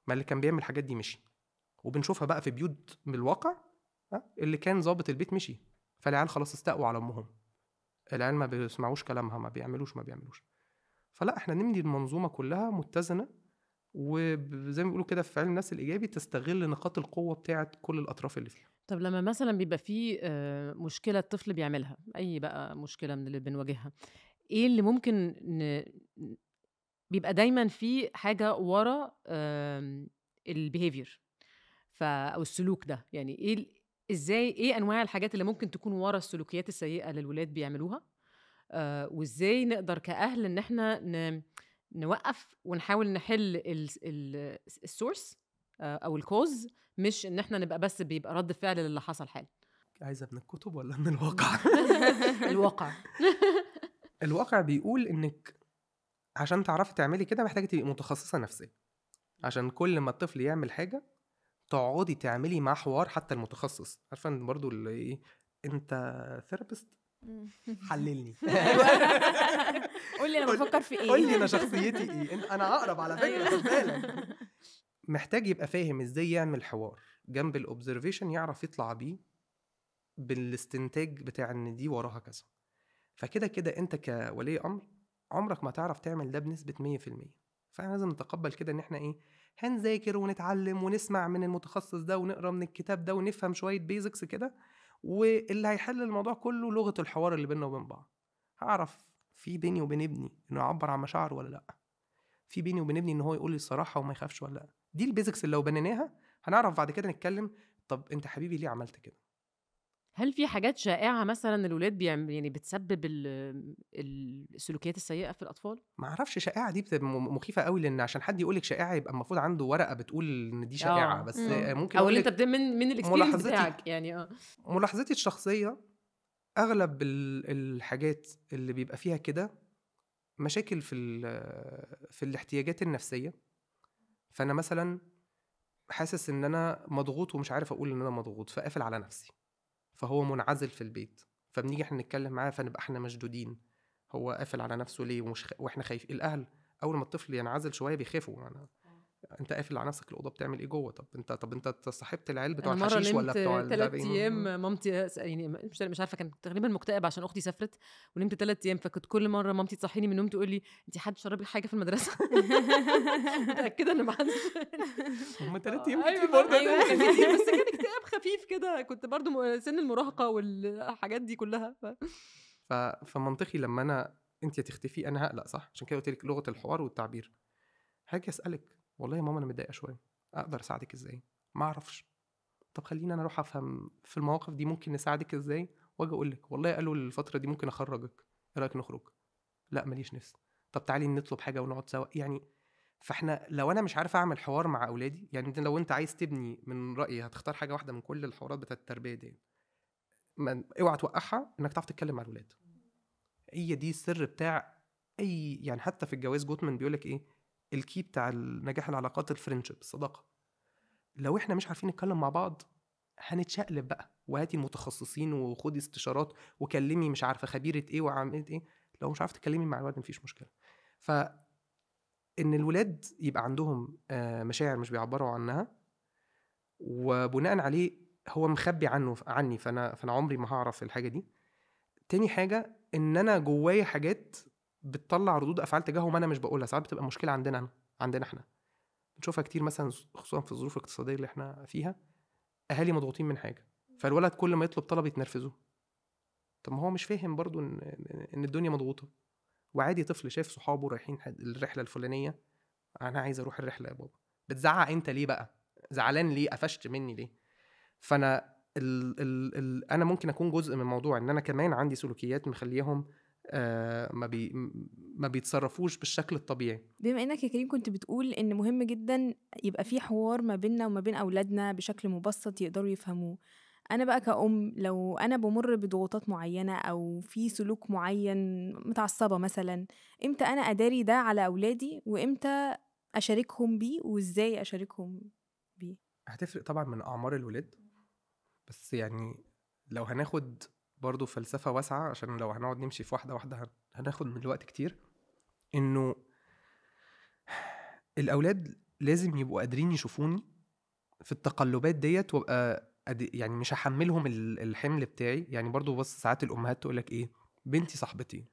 ما اللي كان بيعمل الحاجات دي مشي، وبنشوفها بقى في بيوت من الواقع. اللي كان ضابط البيت مشي، فالعيال خلاص استقوا على امهم، العيال ما بيسمعوش كلامها، ما بيعملوش. فلا، احنا نمدي المنظومه كلها متزنه، وزي ما بيقولوا كده في علم النفس الايجابي تستغل نقاط القوه بتاعه كل الاطراف اللي فيها. طب لما مثلا بيبقى فيه مشكلة الطفل بيعملها، أي بقى مشكلة من اللي بنواجهها، إيه اللي ممكن بيبقى دايما في حاجة ورا البيهيفير أو السلوك ده؟ يعني إيه أنواع الحاجات اللي ممكن تكون ورا السلوكيات السيئة اللي الولاد بيعملوها، وإزاي نقدر كأهل إن إحنا نوقف ونحاول نحل السورس أو الكوز، مش إن إحنا نبقى بس بيبقى رد فعل للي حصل حال. عايزة من الكتب ولا من الواقع؟ الواقع. الواقع بيقول إنك عشان تعرفي تعملي كده محتاجة تبقي متخصصة نفسية، عشان كل ما الطفل يعمل حاجة تقعدي تعملي معاه حوار. حتى المتخصص عارفة إن برضو اللي إيه، أنت ثيرابيست حللني، قول لي انا بفكر في ايه، قول لي انا شخصيتي ايه، انا اقرب على فكره، خد بالك. محتاج يبقى فاهم ازاي يعمل حوار جنب الاوبزرفيشن، يعرف يطلع بيه بالاستنتاج بتاع ان دي وراها كذا. فكده كده انت كولي امر عمرك ما تعرف تعمل ده بنسبه 100%. فاحنا لازم نتقبل كده ان احنا ايه، هنذاكر ونتعلم ونسمع من المتخصص ده ونقرا من الكتاب ده ونفهم شويه بيزكس كده، واللي هيحل الموضوع كله لغه الحوار اللي بيننا وبين بعض. هعرف في بيني وبين ابني انه يعبر عن مشاعره ولا لا، في بيني وبين ابني ان هو يقول لي الصراحه وما يخافش ولا لا. دي البيزكس اللي لو بنيناها هنعرف بعد كده نتكلم. طب انت حبيبي ليه عملت كده؟ هل في حاجات شائعه مثلا الولاد يعني بتسبب السلوكيات السيئه في الاطفال؟ ما اعرفش، شائعه دي بتبقى مخيفه قوي، لان عشان حد يقول لك شائعه يبقى المفروض عنده ورقه بتقول ان دي شائعه. بس ممكن او اقول اللي لك انت من الاكسبيرينس بتاعك يعني. ملاحظتي الشخصيه اغلب الحاجات اللي بيبقى فيها كده مشاكل في الاحتياجات النفسيه. فانا مثلا حاسس ان انا مضغوط ومش عارف اقول ان انا مضغوط، فقافل على نفسي، فهو منعزل في البيت، فبنيجي احنا نتكلم معاه فنبقى احنا مشدودين. هو قافل على نفسه ليه واحنا خايفين. الاهل اول ما الطفل ينعزل شويه بيخافوا، انت قافل على نفسك الاوضه بتعمل ايه جوه؟ طب انت صاحبت العيال بتوع الحشيش ولا بتوع 3 ايام مامتي يعني مش عارفه، كان تقريبا مكتئب عشان اختي سافرت، ونمت 3 ايام. فكنت كل مره مامتي تصحيني من النوم تقول لي انت حد شرب لك حاجه في المدرسه؟ متاكده ان ما حدش. هم 3 ايام كتير برضه، كتير، بس كان اكتئاب خفيف كده، كنت برضه سن المراهقه والحاجات دي كلها. فمنطقي لما انت تختفي انا هقلق، صح؟ عشان كده قلت لك لغه الحوار والتعبير. هاجي اسالك والله يا ماما انا متضايقه شويه، اقدر اساعدك ازاي؟ ما اعرفش. طب خليني انا اروح افهم في المواقف دي ممكن نساعدك ازاي، واجي اقول لك والله قالوا الفتره دي ممكن اخرجك، ايه رايك نخرج؟ لا ماليش نفس. طب تعالي نطلب حاجه ونقعد سوا يعني. فاحنا لو انا مش عارف اعمل حوار مع اولادي، يعني لو انت عايز تبني، من رايي هتختار حاجه واحده من كل الحوارات بتاعه التربيه دي، اوعى توقعها، انك تعرف تتكلم مع الولاد. هي دي السر بتاع اي، يعني حتى في الجواز جوتمان بيقولك ايه الكي بتاع النجاح العلاقات، الفرنشيب، الصداقه. لو احنا مش عارفين نتكلم مع بعض هنتشقلب بقى، وهاتي المتخصصين وخدي استشارات وكلمي مش عارفه خبيره ايه وعملت ايه. لو مش عارفه تتكلمي مع الولاد مفيش مشكله. فان الولاد يبقى عندهم مشاعر مش بيعبروا عنها، وبناء عليه هو مخبي عني، فانا عمري ما هعرف الحاجه دي. تاني حاجه ان انا جوايا حاجات بتطلع ردود افعال تجاههم انا مش بقولها، ساعات بتبقى مشكله عندنا احنا بنشوفها كتير، مثلا خصوصا في الظروف الاقتصاديه اللي احنا فيها، اهالي مضغوطين من حاجه، فالولد كل ما يطلب طلب يتنرفزوا. طب ما هو مش فاهم برضو ان الدنيا مضغوطه، وعادي طفل شاف صحابه رايحين الرحله الفلانيه، انا عايز اروح الرحله يا بابا. بتزعق انت ليه بقى؟ زعلان ليه؟ قفشت مني ليه؟ فانا انا ممكن اكون جزء من الموضوع ان انا كمان عندي سلوكيات مخليهم ما بيتصرفوش بالشكل الطبيعي. بما انك يا كريم كنت بتقول ان مهم جدا يبقى في حوار ما بيننا وما بين اولادنا بشكل مبسط يقدروا يفهموه، انا بقى كأم لو انا بمر بضغوطات معينة او في سلوك معين، متعصبة مثلا، امتى انا اداري ده على اولادي وامتى اشاركهم بيه وازاي اشاركهم بيه؟ هتفرق طبعا من اعمار الولاد، بس يعني لو هناخد برضو فلسفة واسعة، عشان لو هنقعد نمشي في واحدة واحدة هناخد من الوقت كتير. انه الاولاد لازم يبقوا قادرين يشوفوني في التقلبات ديت، وابقى يعني مش هحملهم الحمل بتاعي. يعني برضو بص، ساعات الامهات تقولك ايه، بنتي صاحبتي،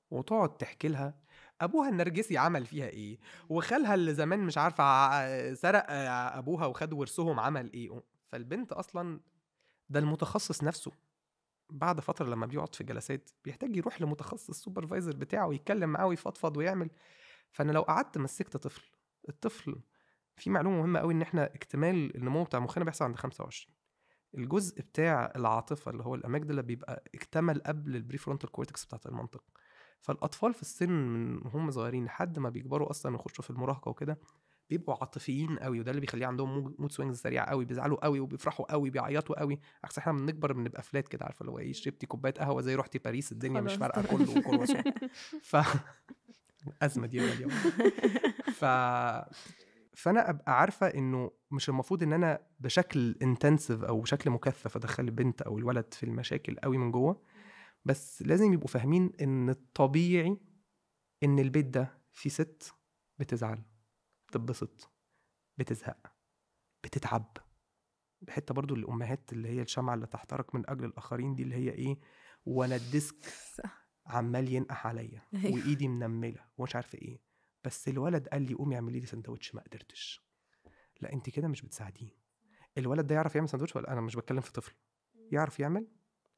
وتقعد تحكي لها ابوها النرجسي عمل فيها ايه، وخالها اللي زمان مش عارفه سرق ابوها وخد ورثهم عمل ايه. فالبنت اصلا ده المتخصص نفسه بعد فتره لما بيقعد في جلسات بيحتاج يروح لمتخصص سوبرفايزر بتاعه ويتكلم معاه ويفضفض ويعمل. فانا لو قعدت مسكت الطفل في معلومه مهمه قوي، ان احنا اكتمال النمو بتاع مخنا بيحصل عند 25. الجزء بتاع العاطفه اللي هو الاميجدلا بيبقى اكتمل قبل البريفرونتال كورتكس بتاعت المنطق. فالاطفال في السن من هم صغيرين لحد ما بيكبروا اصلا ويخشوا في المراهقه وكده بيبقوا عاطفيين قوي، وده اللي بيخليه عندهم مود سوينجز سريعه قوي، بيزعلوا قوي وبيفرحوا قوي، بيعيطوا قوي. عكس احنا بنكبر بنبقى فلات كده، عارفه اللي هو ايه، شربتي كوبايه قهوه زي رحتي باريس الدنيا مش فارقه كله كرواسون. ازمه دي ولا اليوم. فانا ابقى عارفه انه مش المفروض ان انا بشكل انتنسيف او بشكل مكثف ادخل البنت او الولد في المشاكل قوي من جوه، بس لازم يبقوا فاهمين ان الطبيعي ان البيت ده فيه ست بتزعل، بتتبسط، بتزهق، بتتعب. حتى برضو الامهات اللي هي الشمعة اللي تحترق من اجل الاخرين دي، اللي هي ايه، وانا الديسك عمال ينقح عليا وايدي منمله ومش عارفه ايه، بس الولد قال لي قومي اعملي لي سندوتش ما قدرتش. لا انت كده مش بتساعديه. الولد ده يعرف يعمل سندوتش ولا؟ انا مش بتكلم في طفل يعرف يعمل.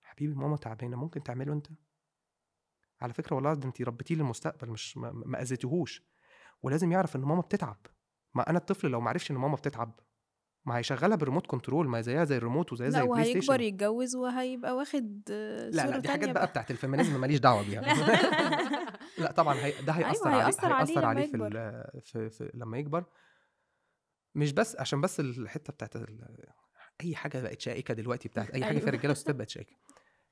حبيبي ماما تعبانه، ممكن تعمله انت؟ على فكره والله ده انت ربيتيه للمستقبل، مش ما اذيتيهوش. ولازم يعرف ان ماما بتتعب. ما انا الطفل لو ما عرفش ان ماما بتتعب ما هيشغلها بالريموت كنترول، ما زيها زي الريموت وزيها زي البلاي ستيشن. لا وهيكبر يتجوز وهيبقى واخد لا دي حاجات بقى بتاعت الفيمينيزم ماليش دعوه بيها. لا طبعا ده هيأثر أيوة عليه، هيأثر عليه في لما يكبر. مش بس عشان بس الحته بتاعت اي حاجه بقت شائكه دلوقتي، بتاعت اي حاجه في الرجاله والستات بقت شائكه.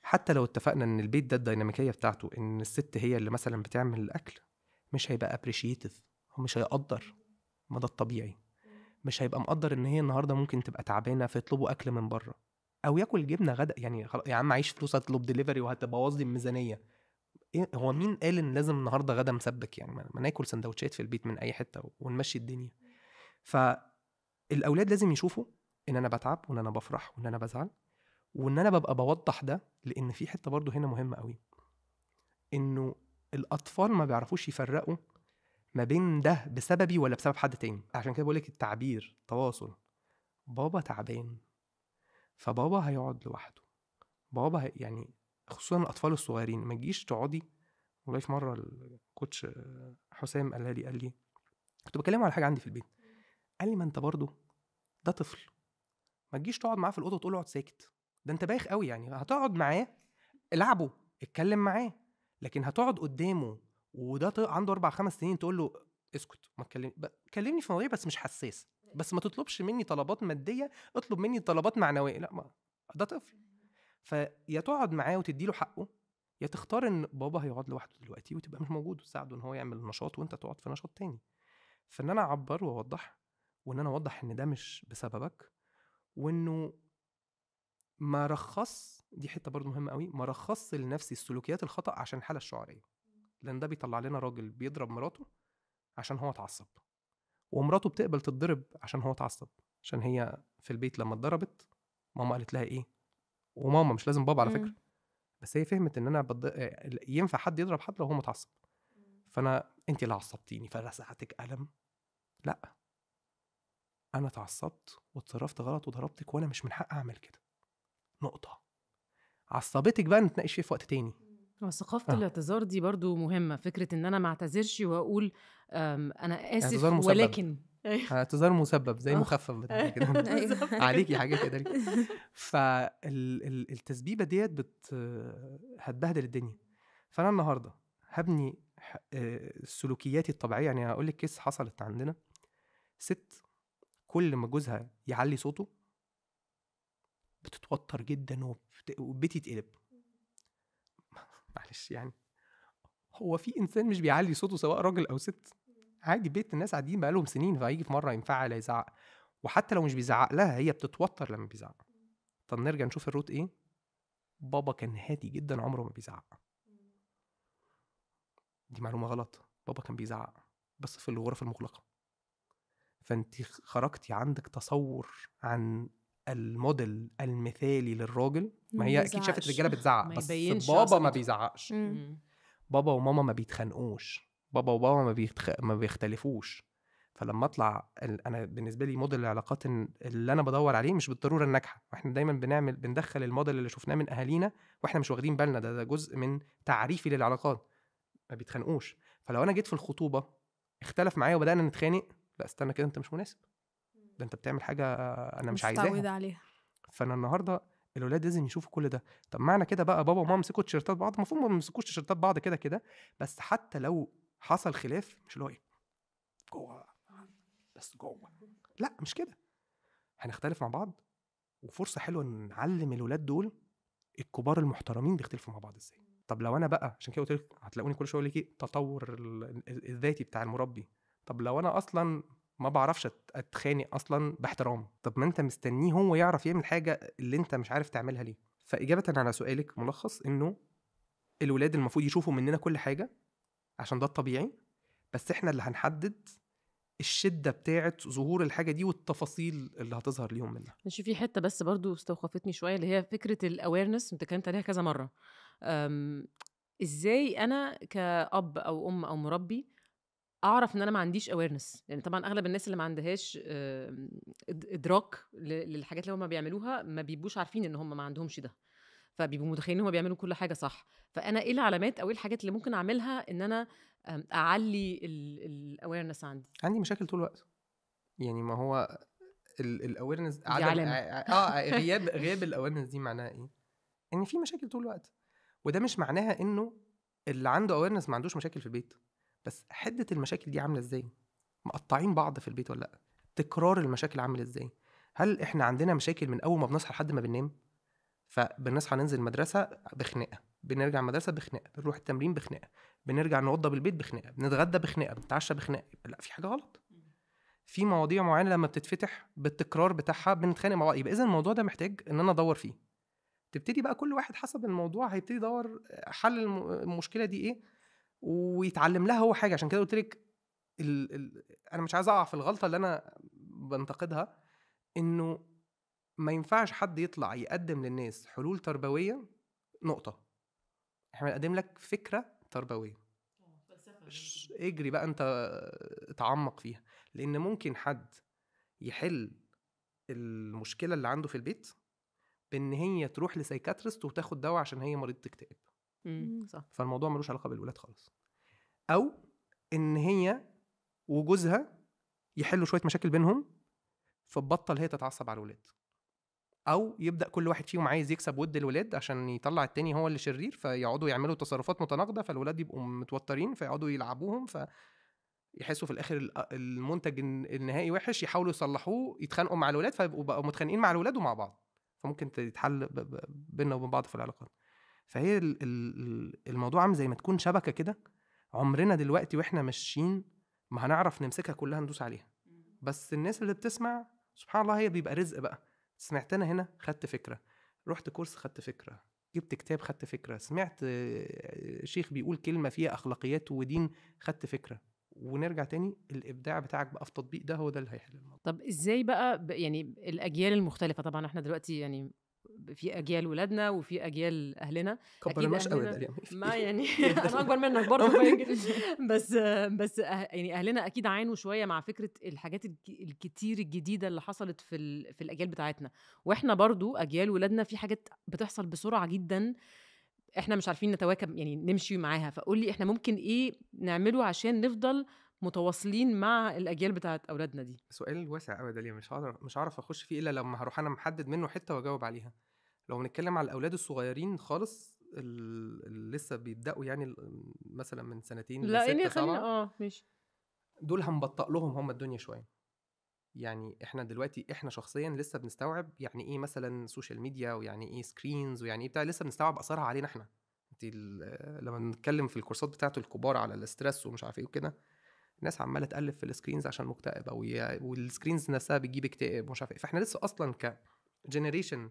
حتى لو اتفقنا ان البيت ده الديناميكيه بتاعته ان الست هي اللي مثلا بتعمل الاكل، مش هيبقى ابريشيتيف، هو مش هيقدر. ما ده الطبيعي. مش هيبقى مقدر ان هي النهارده ممكن تبقى تعبانه فيطلبوا اكل من بره، او ياكل جبنه غدا. يعني يا عم عايش فلوس هطلب ديليفري وهتبوظ لي الميزانيه. إيه هو مين قال ان لازم النهارده غدا مسبك؟ يعني ما ناكل سندوتشات في البيت من اي حته ونمشي الدنيا. فالاولاد لازم يشوفوا ان انا بتعب وان انا بفرح وان انا بزعل، وان انا ببقى بوضح ده. لان في حته برضو هنا مهمه قوي، انه الاطفال ما بيعرفوش يفرقوا ما بين ده بسببي ولا بسبب حد تاني. عشان كده بقولك التعبير تواصل. بابا تعبان فبابا هيقعد لوحده، بابا يعني خصوصا الاطفال الصغيرين ما تجيش تقعدي. والله في مره الكوتش حسام قال لي كنت بكلمه على حاجه عندي في البيت، قال لي ما انت برضو ده طفل، ما تجيش تقعد معاه في الاوضه وتقول له اقعد ساكت. ده انت بايخ قوي. يعني هتقعد معاه العبه اتكلم معاه، لكن هتقعد قدامه وده عنده 4-5 سنين تقول له اسكت ما كلمني في مواضيع بس مش حساس، بس ما تطلبش مني طلبات ماديه، اطلب مني طلبات معنويه. لا، ما ده طفل. فيا تقعد معاه وتدي له حقه، يا تختار ان بابا هيقعد لوحده دلوقتي وتبقى مش موجود وتساعده ان هو يعمل نشاط وانت تقعد في نشاط تاني. فان انا اعبر واوضح، وان انا اوضح ان ده مش بسببك، وانه ما رخص، دي حته برضو مهمه قوي، ما رخص لنفسي السلوكيات الخطا عشان الحاله الشعوريه. لان ده بيطلع لنا راجل بيضرب مراته عشان هو اتعصب، ومراته بتقبل تتضرب عشان هو اتعصب، عشان هي في البيت لما اتضربت ماما قالت لها ايه، وماما مش لازم بابا على فكره، بس هي فهمت ان انا ينفع حد يضرب حد لو هو متعصب. فانا انت اللي عصبتيني فرزعتك قلم، لا، انا اتعصبت واتصرفت غلط وضربتك وانا مش من حق اعمل كده، نقطه. عصبتك بقى نتناقش فيه في وقت تاني. وثقافة الاعتذار دي برضو مهمة، فكرة ان انا ما اعتذرش واقول انا اسف اعتذار مسبب. ولكن اعتذار مسبب زي مخفف بتاع كده عليكي حاجه كده. فالتسبيبه ديت هتبهدل الدنيا. فانا النهارده هبني سلوكياتي الطبيعيه. يعني هقول لك كيس حصلت عندنا، ست كل ما جوزها يعلي صوته بتتوتر جدا وبيتي يتقلب. معلش يعني، هو في انسان مش بيعلي صوته سواء راجل او ست؟ عادي، بيت الناس قاعدين بقالهم سنين، فهيجي في مره ينفعل يزعق، وحتى لو مش بيزعق لها هي بتتوتر لما بيزعق. طب نرجع نشوف الروت ايه. بابا كان هادي جدا، عمره ما بيزعق. دي معلومه غلط، بابا كان بيزعق بس في الغرف المغلقه. فانت خرجتي عندك تصور عن الموديل المثالي للراجل. ما هي اكيد شافت رجاله بتزعق بس بابا ما بيزعقش. بابا وماما ما بيتخانقوش، بابا وماما ما بيختلفوش. فلما اطلع انا بالنسبه لي موديل العلاقات اللي انا بدور عليه مش بالضروره الناجحه. واحنا دايما بندخل الموديل اللي شفناه من اهالينا واحنا مش واخدين بالنا، ده جزء من تعريفي للعلاقات. ما بيتخانقوش. فلو انا جيت في الخطوبه اختلف معايا وبدانا نتخانق، لا استنى كده، انت مش مناسب، ده انت بتعمل حاجه انا مش عايزاها عليها. فانا النهارده الولاد لازم يشوفوا كل ده. طب معنى كده بقى بابا وماما مسكوا تيشيرتات بعض؟ المفروض ما مسكوش تيشيرتات بعض كده كده، بس حتى لو حصل خلاف مش اللي هو ايه جوه بس جوه، لا مش كده. هنختلف مع بعض، وفرصه حلوه نعلم الولاد دول الكبار المحترمين بيختلفوا مع بعض ازاي. طب لو انا بقى، عشان كده قلت لك هتلاقوني كل شويه اقول لك ايه، تطور الذاتي بتاع المربي. طب لو انا اصلا ما بعرفش اتخانق اصلا باحترام، طب ما انت مستنيه هو يعرف يعمل حاجه اللي انت مش عارف تعملها ليه. فاجابه على سؤالك ملخص انه الولاد المفروض يشوفوا مننا كل حاجه عشان ده الطبيعي، بس احنا اللي هنحدد الشده بتاعه ظهور الحاجه دي والتفاصيل اللي هتظهر ليهم منها. ماشي. في حته بس برضو استوقفتني شويه، اللي هي فكره الاويرنس، انت كانت عليها كذا مره. ازاي انا كأب او ام او مربي اعرف ان انا ما عنديش اويرنس؟ يعني طبعا اغلب الناس اللي ما عندهاش ادراك للحاجات اللي هم بيعملوها ما بيبقوش عارفين ان هم ما عندهمش ده، فبيبقوا متخيلين ان هم بيعملوا كل حاجه صح. فانا ايه العلامات او ايه الحاجات اللي ممكن اعملها ان انا اعلي الاويرنس عندي مشاكل طول الوقت. يعني ما هو الاويرنس غياب الاويرنس دي معناها ايه؟ ان في مشاكل طول الوقت. وده مش معناها انه اللي عنده اويرنس ما عندوش مشاكل في البيت، بس حده المشاكل دي عامله ازاي، مقطعين بعض في البيت ولا لا، تكرار المشاكل عامل ازاي. هل احنا عندنا مشاكل من اول ما بنصحى لحد ما بننام؟ فبنصحى ننزل المدرسه بخناقه، بنرجع مدرسه بخناقه، بنروح التمرين بخناقه، بنرجع نوضب البيت بخناقه، بنتغدى بخناقه، بنتعشى بخناقه. لا، في حاجه غلط. في مواضيع معينه لما بتتفتح بالتكرار بتاعها بنتخانق مع بعض. يبقى اذا الموضوع ده محتاج ان انا ادور فيه. تبتدي بقى كل واحد حسب الموضوع هيبتدي يدور حل المشكله دي ايه ويتعلم لها هو حاجه. عشان كده قلت لك انا مش عايز اقع في الغلطه اللي انا بنتقدها، انه ما ينفعش حد يطلع يقدم للناس حلول تربويه نقطه. احنا بنقدم لك فكره تربويه، اجري بقى انت اتعمق فيها. لان ممكن حد يحل المشكله اللي عنده في البيت بان هي تروح لسايكاتريست وتاخد دواء عشان هي مريضه اكتئاب. صح. فالموضوع ملوش علاقه بالولاد خالص. او ان هي وجوزها يحلوا شويه مشاكل بينهم فتبطل هي تتعصب على الولاد. او يبدا كل واحد فيهم عايز يكسب ود الولاد عشان يطلع التاني هو اللي شرير، فيقعدوا يعملوا تصرفات متناقضه، فالولاد يبقوا متوترين فيقعدوا يلعبوهم، فيحسوا في الاخر المنتج النهائي وحش، يحاولوا يصلحوه، يتخانقوا مع الولاد فيبقوا بقوا متخانقين مع الولاد ومع بعض، فممكن تتحل بيننا وبين بعض في العلاقات. فهي الموضوع عامل زي ما تكون شبكه كده، عمرنا دلوقتي واحنا ماشيين ما هنعرف نمسكها كلها ندوس عليها، بس الناس اللي بتسمع سبحان الله هي بيبقى رزق بقى. سمعتنا هنا خدت فكرة، رحت كورس خدت فكرة، جبت كتاب خدت فكرة، سمعت شيخ بيقول كلمة فيها أخلاقيات ودين خدت فكرة، ونرجع تاني الإبداع بتاعك بقى في التطبيق ده هو ده اللي هيحل الموضوع. طب ازاي بقى يعني الأجيال المختلفة، طبعا احنا دلوقتي يعني في أجيال ولادنا وفي أجيال أهلنا، كبرناش قوي أهلنا ده ما يعني أنا أكبر منك برضه بس يعني أهلنا أكيد عانوا شوية مع فكرة الحاجات الكتير الجديدة اللي حصلت في الأجيال بتاعتنا، وإحنا برضه أجيال ولادنا في حاجات بتحصل بسرعة جدا إحنا مش عارفين نتواكب يعني نمشي معاها. فقول لي إحنا ممكن إيه نعمله عشان نفضل متواصلين مع الأجيال بتاعت أولادنا دي؟ سؤال واسع قوي ده، مش هعرف أخش فيه إلا لما هروح أنا محدد منه حتة وأجاوب عليها. لو بنتكلم على الأولاد الصغيرين خالص اللي لسه بيبدأوا يعني مثلا من سنتين لا لستة يعني خلينا سبعة، ماشي، دول هنبطأ لهم هم الدنيا شوية. يعني احنا دلوقتي احنا شخصيا لسه بنستوعب يعني ايه مثلا سوشيال ميديا، ويعني ايه سكرينز، ويعني ايه بتاع، لسه بنستوعب اثرها علينا احنا. انت لما بنتكلم في الكورسات بتاعه الكبار على الاسترس ومش عارف ايه وكده، الناس عماله تقلب في السكرينز عشان مكتئبه، والسكرينز نفسها بتجيب اكتئاب ومش عارف ايه. فاحنا لسه اصلا كجنريشن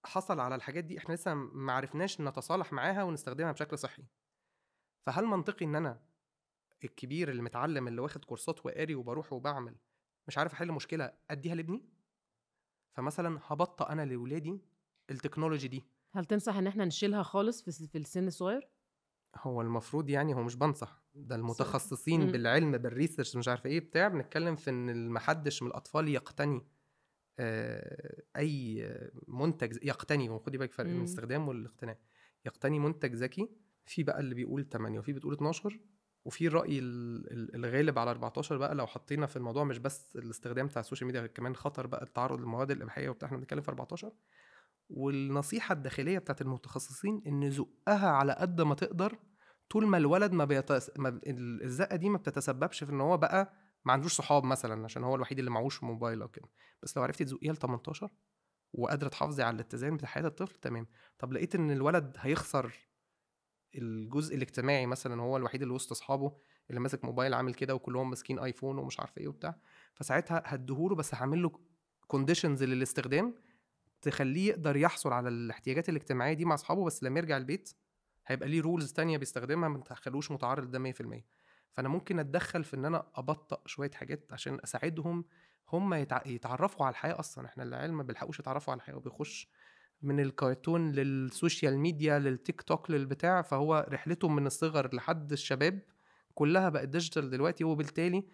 حصل على الحاجات دي، احنا لسه ما عرفناش نتصالح معاها ونستخدمها بشكل صحي. فهل منطقي ان انا الكبير اللي متعلم اللي واخد كورسات وقاري وبروح وبعمل مش عارف احل مشكله اديها لابني؟ فمثلا هبطأ انا لاولادي التكنولوجي دي. هل تنصح ان احنا نشيلها خالص في السن الصغير؟ هو المفروض يعني، هو مش بنصح، ده المتخصصين مم. بالعلم بالريسيرش مش عارف ايه بتاع، بنتكلم في ان محدش من الاطفال يقتني اي منتج يقتني، وخدي بالك فرق بين الاستخدام والاقتناء. يقتني منتج ذكي، في بقى اللي بيقول 8 وفي بتقول 12، وفي الرأي الغالب على 14 بقى. لو حطينا في الموضوع مش بس الاستخدام بتاع السوشيال ميديا، كمان خطر بقى التعرض للمواد الإباحية وبتاع، احنا بنتكلم في 14. والنصيحة الداخلية بتاعت المتخصصين ان زقها على قد ما تقدر، طول ما الولد الزقة دي ما بتتسببش في ان هو بقى ما عندوش صحاب مثلا عشان هو الوحيد اللي معهوش موبايل او كده. بس لو عرفتي تزقيها ل 18 وقادرة تحافظي على الاتزان بتاع حياة الطفل، تمام. طب لقيت ان الولد هيخسر الجزء الاجتماعي مثلا، هو الوحيد اللي وسط اصحابه اللي ماسك موبايل عامل كده وكلهم ماسكين ايفون ومش عارف ايه وبتاع، فساعتها هديهوله، بس هعمل له كونديشنز للاستخدام تخليه يقدر يحصل على الاحتياجات الاجتماعيه دي مع اصحابه، بس لما يرجع البيت هيبقى ليه رولز تانية بيستخدمها ما تخلوش متعرض ده 100%. فانا ممكن اتدخل في ان انا ابطأ شويه حاجات عشان اساعدهم هم يتعرفوا على الحياه. اصلا احنا العيال ما بيلحقوش يتعرفوا على الحياه، وبيخش من الكرتون للسوشيال ميديا للتيك توك للبتاع، فهو رحلتهم من الصغر لحد الشباب كلها بقت ديجيتال دلوقتي. وبالتالي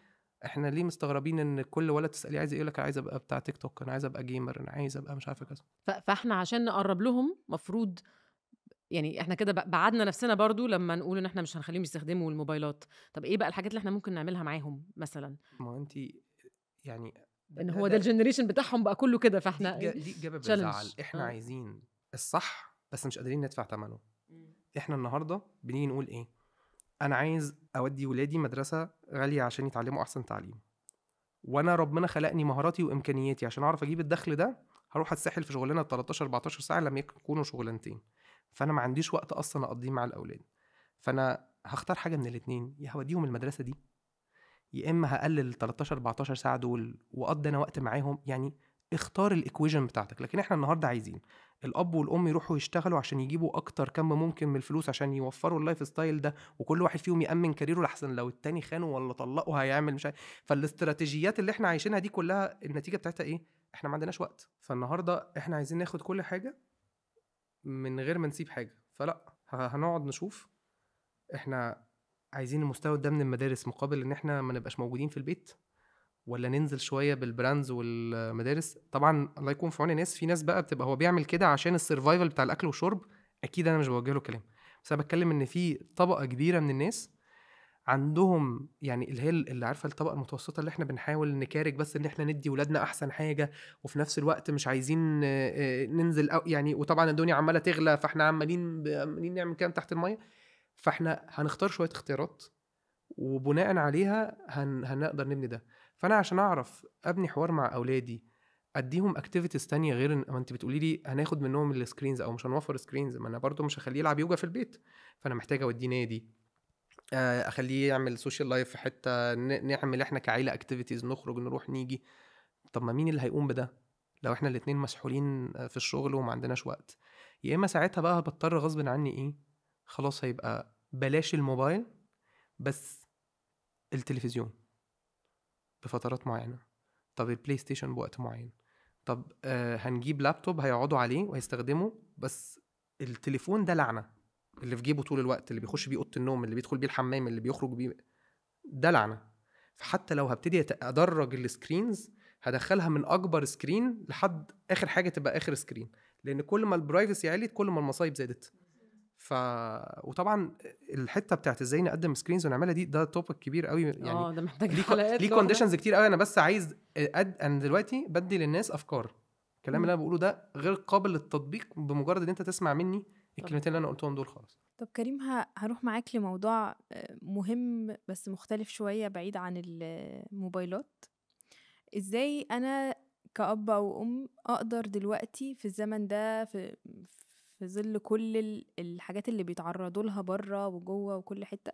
احنا ليه مستغربين ان كل ولد تساليه عايز يقول لك عايز ابقى بتاع تيك توك، انا عايز ابقى جيمر، انا عايز ابقى مش عارفه كذا. فاحنا عشان نقرب لهم مفروض يعني احنا كده بعدنا نفسنا برضو لما نقول ان احنا مش هنخليهم يستخدموا الموبايلات. طب ايه بقى الحاجات اللي احنا ممكن نعملها معاهم مثلا؟ ما انت يعني ان هو ده الجنريشن بتاعهم بقى كله كده، فاحنا دي اجابه بتزعل. احنا عايزين الصح بس مش قادرين ندفع ثمنه. احنا النهارده بنيجي نقول ايه؟ انا عايز اودي ولادي مدرسه غاليه عشان يتعلموا احسن تعليم، وانا ربنا خلقني مهاراتي وامكانياتي عشان اعرف اجيب الدخل ده، هروح اتسحل في شغلانه 13 14 ساعه لما يكونوا شغلانتين، فانا ما عنديش وقت اصلا اقضيه مع الاولاد. فانا هختار حاجه من الاثنين، يا هوديهم المدرسه دي، يا اما هقلل 13 14 ساعه دول واقضي انا وقت معاهم. يعني اختار الايكويشن بتاعتك. لكن احنا النهارده عايزين الاب والام يروحوا يشتغلوا عشان يجيبوا اكتر كم ممكن من الفلوس عشان يوفروا اللايف ستايل ده، وكل واحد فيهم يامن كاريره لحسن لو التاني خانه ولا طلقه هيعمل مش عارف. فالاستراتيجيات اللي احنا عايشينها دي كلها النتيجه بتاعتها ايه؟ احنا ما عندناش وقت. فالنهارده احنا عايزين ناخد كل حاجه من غير ما نسيب حاجه. فلا هنقعد نشوف احنا عايزين المستوى ده من المدارس مقابل ان احنا ما نبقاش موجودين في البيت، ولا ننزل شويه بالبراندز والمدارس. طبعا الله يكون في عون الناس، في ناس بقى بتبقى هو بيعمل كده عشان السرفايفل بتاع الاكل والشرب، اكيد انا مش بوجه له كلام، بس انا بتكلم ان في طبقه كبيره من الناس عندهم يعني اللي هي اللي عارفه الطبقه المتوسطه اللي احنا بنحاول نكارك بس ان احنا ندي ولادنا احسن حاجه، وفي نفس الوقت مش عايزين ننزل أو يعني، وطبعا الدنيا عماله تغلى فاحنا عمالين نعمل كام تحت الميه. فاحنا هنختار شويه اختيارات وبناء عليها هنقدر نبني ده. فانا عشان اعرف ابني حوار مع اولادي اديهم اكتيفيتيز تانية غير ما انت بتقولي لي هناخد منهم السكرينز او مش هنوفر سكرينز، ما انا برضو مش هخليه يلعب يوجا في البيت، فانا محتاج اوديه نادي، اخليه يعمل سوشيال لايف في حته، نعمل احنا كعيله اكتيفيتيز، نخرج نروح نيجي. طب ما مين اللي هيقوم بده لو احنا الاتنين مسحولين في الشغل وما عندناش وقت؟ يا اما ساعتها بقى بضطر غصب عني ايه، خلاص هيبقى بلاش الموبايل بس التلفزيون بفترات معينه، طب البلاي ستيشن بوقت معين، طب هنجيب لابتوب هيقعدوا عليه وهيستخدموا، بس التليفون ده لعنه، اللي في جيبه طول الوقت، اللي بيخش بيه اوضه النوم، اللي بيدخل بيه الحمام، اللي بيخرج بيه، ده لعنه. فحتى لو هبتدي ادرج السكرينز هدخلها من اكبر سكرين لحد اخر حاجه تبقى اخر سكرين، لان كل ما البرايفسي عليت كل ما المصايب زادت. وطبعا الحته بتاعت ازاي نقدم سكرينز ونعملها دي ده توبك كبير قوي يعني، ده محتاج حلقات ليه كونديشنز كتير قوي. انا بس عايز انا دلوقتي بدي للناس افكار، الكلام اللي انا بقوله ده غير قابل للتطبيق بمجرد ان انت تسمع مني الكلمتين اللي انا قلتهم دول خلاص. طب كريم، هروح معاك لموضوع مهم بس مختلف شوية بعيد عن الموبايلات. ازاي انا كأب او ام اقدر دلوقتي في الزمن ده، في ظل كل الحاجات اللي بيتعرضوا لها بره وجوه وكل حتة،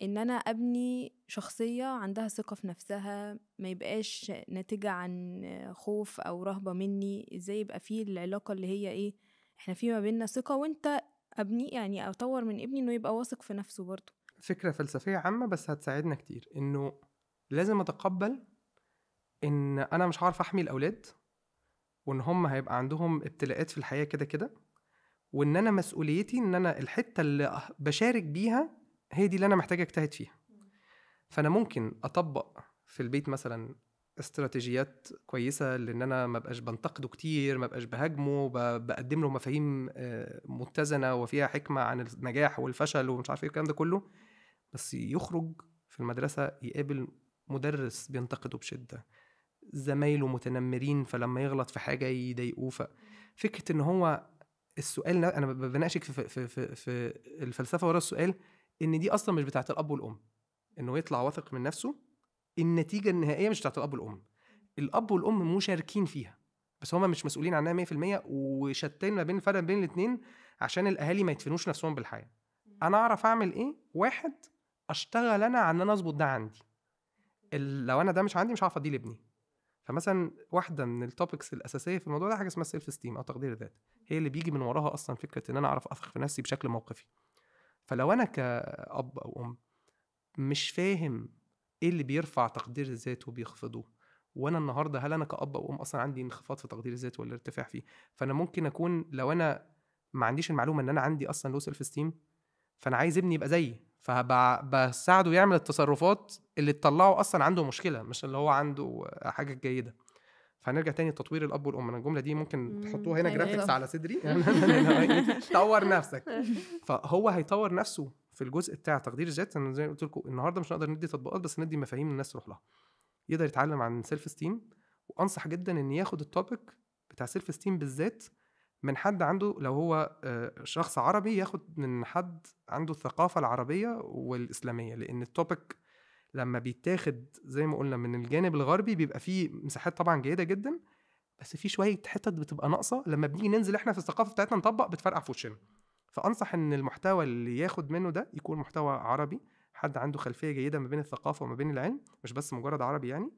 ان انا ابني شخصية عندها ثقة في نفسها، ما يبقاش ناتجة عن خوف او رهبة مني؟ ازاي يبقى فيه العلاقة اللي هي ايه، احنا في ما بيننا ثقة، وانت ابني يعني اطور من ابني انه يبقى واثق في نفسه برضه. فكرة فلسفية عامة بس هتساعدنا كتير، انه لازم اتقبل ان انا مش هعرف احمي الاولاد، وان هم هيبقى عندهم ابتلاءات في الحياة كده كده، وان انا مسؤوليتي ان انا الحتة اللي بشارك بيها هي دي اللي انا محتاج اجتهد فيها. فانا ممكن اطبق في البيت مثلا استراتيجيات كويسة لان انا ما بقاش بنتقده كتير، ما بقاش بهاجمه، بقدم له مفاهيم متزنة وفيها حكمة عن النجاح والفشل ومش عارف ايه الكلام ده كله، بس يخرج في المدرسة يقابل مدرس بينتقده بشدة، زمايله متنمرين فلما يغلط في حاجة يضايقوه. فكرة ان هو السؤال، انا بناقشك في الفلسفة ورا السؤال، ان دي اصلا مش بتاعت الاب والام، انه يطلع واثق من نفسه، النتيجة النهائية مش بتاعت الاب والام، الاب والام مشاركين فيها بس هما مش مسؤولين عنها 100%، وشتان ما بين الفرق بين الاثنين عشان الاهالي ما يدفنوش نفسهم بالحياة. انا اعرف اعمل ايه، واحد اشتغل انا عن ان انا اظبط ده عندي، لو انا ده مش عندي مش هعرف اديه لابني. فمثلا واحده من التوبكس الاساسيه في الموضوع ده حاجه اسمها السيلف استيم او تقدير الذات، هي اللي بيجي من وراها اصلا فكره ان انا اعرف اثق في نفسي بشكل موقفي. فلو انا كأب او ام مش فاهم ايه اللي بيرفع تقدير الذات وبيخفضه، وانا النهارده هل انا كأب او ام اصلا عندي انخفاض في تقدير الذات ولا ارتفاع فيه، فانا ممكن اكون لو انا ما عنديش المعلومه ان انا عندي اصلا لو سيلف استيم، فانا عايز ابني يبقى زيي، فبساعده يعمل التصرفات اللي تطلعه اصلا عنده مشكله مش اللي هو عنده حاجه جيده. فهنرجع تاني لتطوير الاب والام، انا الجمله دي ممكن تحطوها هنا جرافيكس على صدري طور نفسك. فهو هيطور نفسه في الجزء بتاع تقدير الذات. انا زي ما قلت لكم النهارده مش هنقدر ندي تطبيقات بس ندي مفاهيم الناس تروح لها، يقدر يتعلم عن سيلف استيم. وانصح جدا ان ياخد التوبيك بتاع سيلف استيم بالذات من حد عنده، لو هو شخص عربي ياخد من حد عنده الثقافة العربية والإسلامية، لأن التوبيك لما بيتاخد زي ما قلنا من الجانب الغربي بيبقى فيه مساحات طبعا جيدة جدا، بس في شوية حتت بتبقى ناقصة، لما بنيجي ننزل احنا في الثقافة بتاعتنا نطبق بتفرقع في وشنا. فأنصح ان المحتوى اللي ياخد منه ده يكون محتوى عربي، حد عنده خلفية جيدة ما بين الثقافة وما بين العلم، مش بس مجرد عربي يعني،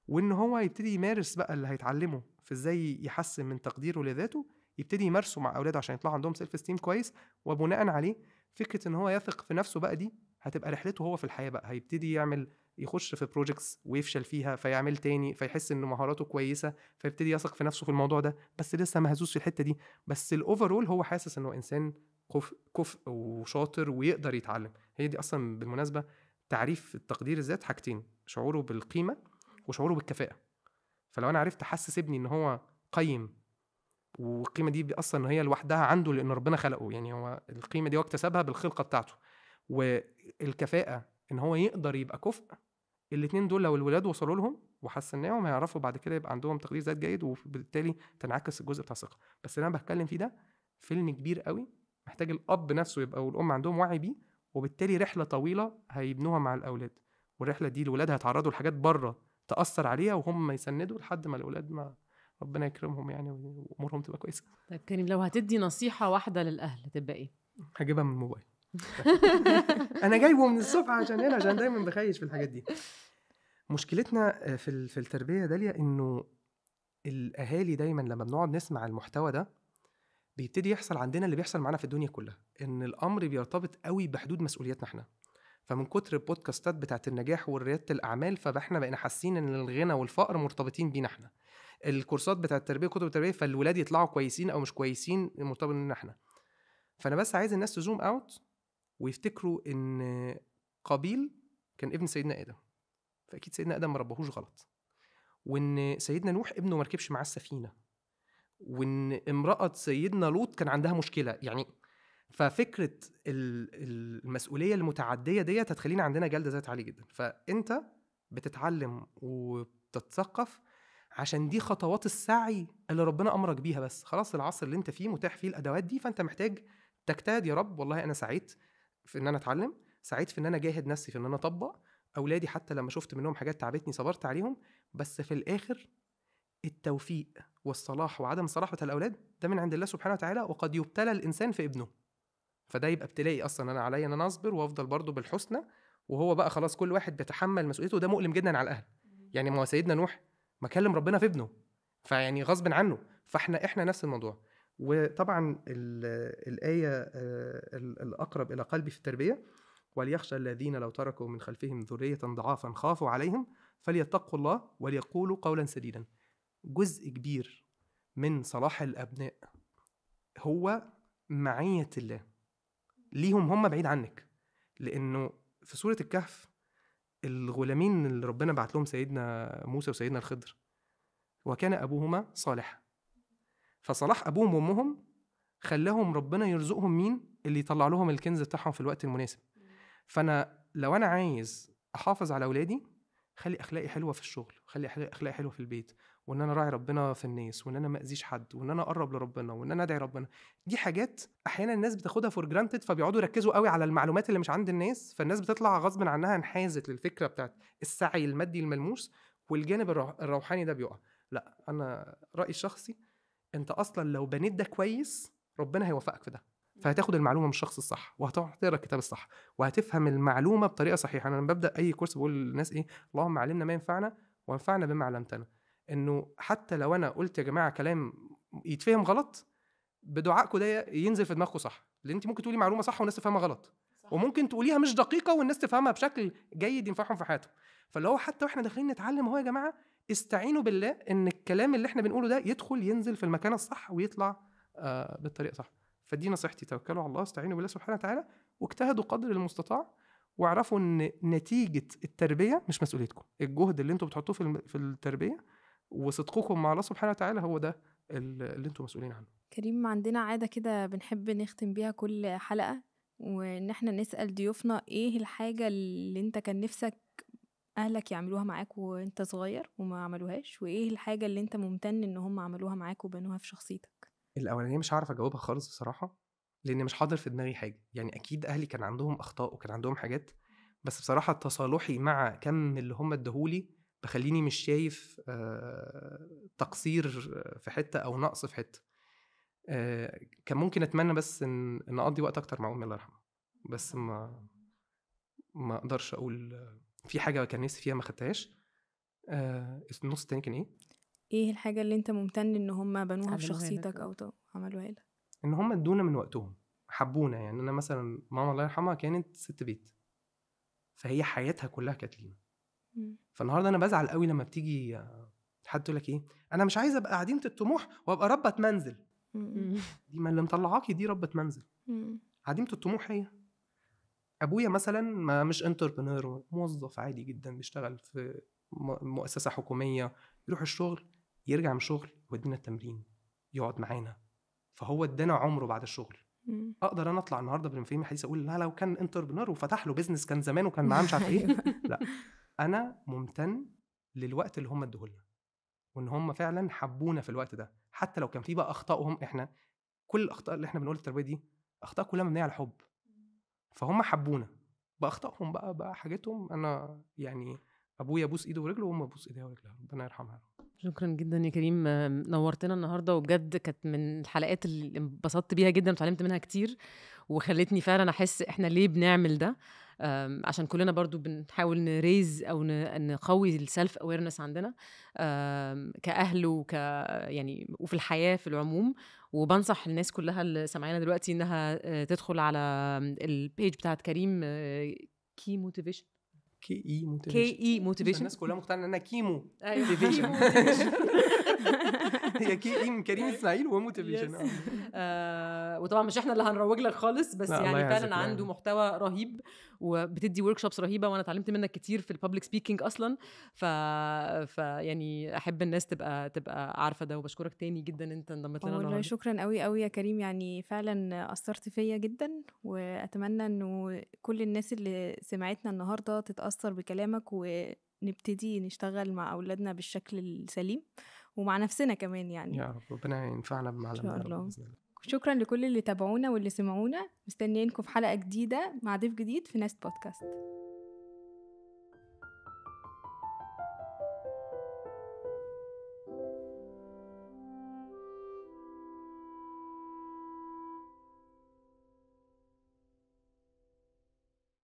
وان هو يبتدي يمارس بقى اللي هيتعلمه في ازاي يحسن من تقديره لذاته، يبتدي يمارسه مع اولاده عشان يطلعوا عندهم سيلف استيم كويس. وبناء عليه فكره ان هو يثق في نفسه بقى، دي هتبقى رحلته هو في الحياه بقى، هيبتدي يعمل يخش في بروجكتس ويفشل فيها فيعمل تاني، فيحس ان مهاراته كويسه فيبتدي يثق في نفسه في الموضوع ده، بس لسه مهزوز في الحته دي، بس الاوفرول هو حاسس انه انسان كفء وشاطر ويقدر يتعلم. هي دي اصلا بالمناسبه تعريف التقدير الذات، حاجتين: شعوره بالقيمه وشعوره بالكفاءه. فلو انا عرفت احسس ابني ان هو قيم، والقيمه دي اصلا هي لوحدها عنده لان ربنا خلقه، يعني هو القيمه دي واكتسبها بالخلقه بتاعته، والكفاءه ان هو يقدر يبقى كفء. الاتنين دول لو الولاد وصلوا لهم وحسناهم هيعرفوا بعد كده يبقى عندهم تقدير ذات جيد، وبالتالي تنعكس الجزء بتاع الثقه. بس اللي انا بتكلم فيه ده فيلم كبير قوي، محتاج الاب نفسه يبقى والام عندهم وعي بيه، وبالتالي رحله طويله هيبنوها مع الاولاد، والرحله دي الولاد هيتعرضوا لحاجات بره تاثر عليها وهم يسندوا لحد ما الاولاد ما ربنا يكرمهم يعني وامورهم تبقى كويسه. طيب كريم، لو هتدي نصيحه واحده للاهل تبقى ايه؟ هجيبها من الموبايل. انا جايبه من الصبح عشان دايما بخيش في الحاجات دي. مشكلتنا في التربيه داليا انه الاهالي دايما لما بنقعد نسمع المحتوى ده بيبتدي يحصل عندنا اللي بيحصل معانا في الدنيا كلها، ان الامر بيرتبط قوي بحدود مسؤولياتنا احنا. فمن كتر البودكاستات بتاعت النجاح ورياده الاعمال فاحنا بقينا حاسين ان الغنى والفقر مرتبطين بينا احنا. الكورسات بتاعت التربيه كتب التربيه فالولاد يطلعوا كويسين او مش كويسين مرتبط بينا احنا. فانا بس عايز الناس تزوم اوت ويفتكروا ان قابيل كان ابن سيدنا ادم، فاكيد سيدنا ادم ما ربهوش غلط، وان سيدنا نوح ابنه ما ركبش معاه السفينه، وان امراه سيدنا لوط كان عندها مشكله يعني. ففكره المسؤوليه المتعديه ديت هتخلينا عندنا جلد ذات عالي جدا. فانت بتتعلم وبتتثقف عشان دي خطوات السعي اللي ربنا امرك بيها. بس خلاص العصر اللي انت فيه متاح فيه الادوات دي، فانت محتاج تجتهد. يا رب والله انا سعيت في ان انا اتعلم، سعيت في ان انا جاهد نفسي في ان انا اطبق. اولادي حتى لما شفت منهم حاجات تعبتني صبرت عليهم، بس في الاخر التوفيق والصلاح وعدم الصلاح بتاع الاولاد ده من عند الله سبحانه وتعالى، وقد يبتلى الانسان في ابنه. فده يبقى ابتلائي اصلا، انا عليا ان انا اصبر وافضل برضو بالحسنى، وهو بقى خلاص كل واحد بيتحمل مسؤوليته. وده مؤلم جدا على الاهل يعني. ما هو سيدنا نوح ما كلم ربنا في ابنه، فيعني غصب عنه. فاحنا نفس الموضوع. وطبعا الايه الاقرب الى قلبي في التربيه: وليخشى الذين لو تركوا من خلفهم ذريه ضعافا خافوا عليهم فليتقوا الله وليقولوا قولا سديدا. جزء كبير من صلاح الابناء هو معيه الله ليهم هم بعيد عنك. لانه في سوره الكهف الغلامين اللي ربنا بعت لهم سيدنا موسى وسيدنا الخضر، وكان ابوهما صالح. فصلاح ابوهم وامهم خلاهم ربنا يرزقهم مين اللي يطلع لهم الكنز بتاعهم في الوقت المناسب. فانا لو انا عايز احافظ على اولادي، خلي اخلاقي حلوه في الشغل، خلي اخلاقي حلوه في البيت، وان انا راعي ربنا في الناس، وان انا ما اذيش حد، وان انا اقرب لربنا، وان انا ادعي ربنا. دي حاجات احيانا الناس بتاخدها فور جرانتد، فبيقعدوا يركزوا قوي على المعلومات اللي مش عند الناس، فالناس بتطلع غصب عنها انحازت للفكره بتاعت السعي المادي الملموس، والجانب الروحاني ده بيقع. لا، انا رايي الشخصي انت اصلا لو بنيت ده كويس ربنا هيوفقك في ده. فهتاخد المعلومه من الشخص الصح، وهتقرا الكتاب الصح، وهتفهم المعلومه بطريقه صحيحه. انا لما ببدا اي كورس بقول للناس ايه: اللهم علمنا ما ينفعنا وانفعنا بما علمتنا. انه حتى لو انا قلت يا جماعه كلام يتفهم غلط، بدعائكم ده ينزل في دماغكم صح. لان انت ممكن تقولي معلومه صح والناس تفهمها غلط صح. وممكن تقوليها مش دقيقه والناس تفهمها بشكل جيد ينفعهم في حياتهم. فاللي هو حتى واحنا داخلين نتعلم هو يا جماعه استعينوا بالله ان الكلام اللي احنا بنقوله ده يدخل ينزل في المكان الصح ويطلع بالطريقه صح. فدي نصيحتي: توكلوا على الله، استعينوا بالله سبحانه وتعالى، واجتهدوا قدر المستطاع، واعرفوا ان نتيجه التربيه مش مسؤوليتكم. الجهد اللي انتم بتحطوه في التربيه وصدقكم مع الله سبحانه وتعالى هو ده اللي انتم مسؤولين عنه. كريم، عندنا عادة كده بنحب نختم بيها كل حلقة، وإن احنا نسأل ضيوفنا ايه الحاجة اللي انت كان نفسك أهلك يعملوها معاك وانت صغير وما عملوهاش، وايه الحاجة اللي انت ممتن ان هم عملوها معاك وبنوها في شخصيتك. الاولانيه مش عارف اجاوبها خالص بصراحه، لان مش حاضر في دماغي حاجه. يعني اكيد اهلي كان عندهم اخطاء وكان عندهم حاجات، بس بصراحه تصالحي مع كم اللي هم ادهولي بخليني مش شايف تقصير في حته او نقص في حته. كان ممكن اتمنى بس ان اقضي وقت اكتر مع امي الله يرحمها، بس ما اقدرش اقول في حاجه كان نفسي فيها ما خدتهاش. النص التاني كان ايه الحاجة اللي انت ممتن ان هم بنوها في شخصيتك او عملوها لك؟ ان هم ادونا من وقتهم، حبونا. يعني انا مثلا ماما الله يرحمها كانت ست بيت، فهي حياتها كلها كانت لينا. فالنهارده انا بزعل قوي لما بتيجي حد تقول لك ايه: انا مش عايزه ابقى عديمه الطموح وابقى ربة منزل. دي ما اللي مطلعاكي دي ربة منزل. عديمه الطموح هي ابويا مثلا ما مش انتربرنور، موظف عادي جدا بيشتغل في مؤسسه حكوميه، يروح الشغل يرجع من الشغل يودينا التمرين يقعد معانا. فهو ادانا عمره بعد الشغل، اقدر انا اطلع النهارده بالمفاهيم الحديثه اقول لا لو كان انتربرنور وفتح له بيزنس كان زمان وكان معاه مش عارف ايه. لا، انا ممتن للوقت اللي هم ادوه لنا، وان هم فعلا حبونا في الوقت ده، حتى لو كان في بقى اخطائهم. احنا كل الاخطاء اللي احنا بنقول التربيه دي اخطاء كلها مبنيه على الحب، فهم حبونا باخطائهم بقى حاجتهم. انا يعني ابويا ابوس ايده ورجله وام ابوس ايديها ورجلها، ربنا يرحمها. شكرا جدا يا كريم، نورتنا النهارده، وبجد كانت من الحلقات اللي انبسطت بيها جدا وتعلمت منها كتير، وخلتني فعلا احس احنا ليه بنعمل ده. عشان كلنا برضو بنحاول نريز او نقوي السلف اويرنس عندنا كاهل يعني وفي الحياه في العموم. وبنصح الناس كلها اللي سامعانا دلوقتي انها تدخل على البيج بتاعت كريم، كي موتيفيشن. كي موتيفيشن. الناس كلها مقتنعه ان انا كيمو موتيفيشن. هي كي من كريم اسماعيل وموتيفيشن. وطبعا مش احنا اللي هنروج لك خالص، بس يعني فعلا عنده يعني محتوى رهيب، وبتدي ورك شوبس رهيبه، وانا اتعلمت منك كتير في الببليك سبيكينج اصلا. يعني احب الناس تبقى عارفه ده، وبشكرك تاني جدا انت انضميت لنا والله النهارده. شكرا قوي قوي يا كريم، يعني فعلا اثرت فيا جدا، واتمنى انه كل الناس اللي سمعتنا النهارده تتاثر بكلامك، ونبتدي نشتغل مع اولادنا بالشكل السليم ومع نفسنا كمان. يعني يا رب ربنا ينفعنا بمعلمنا يا رب باذن الله. شكرا لكل اللي تابعونا واللي سمعونا، مستنيينكم في حلقه جديده مع ضيف جديد في ناست بودكاست.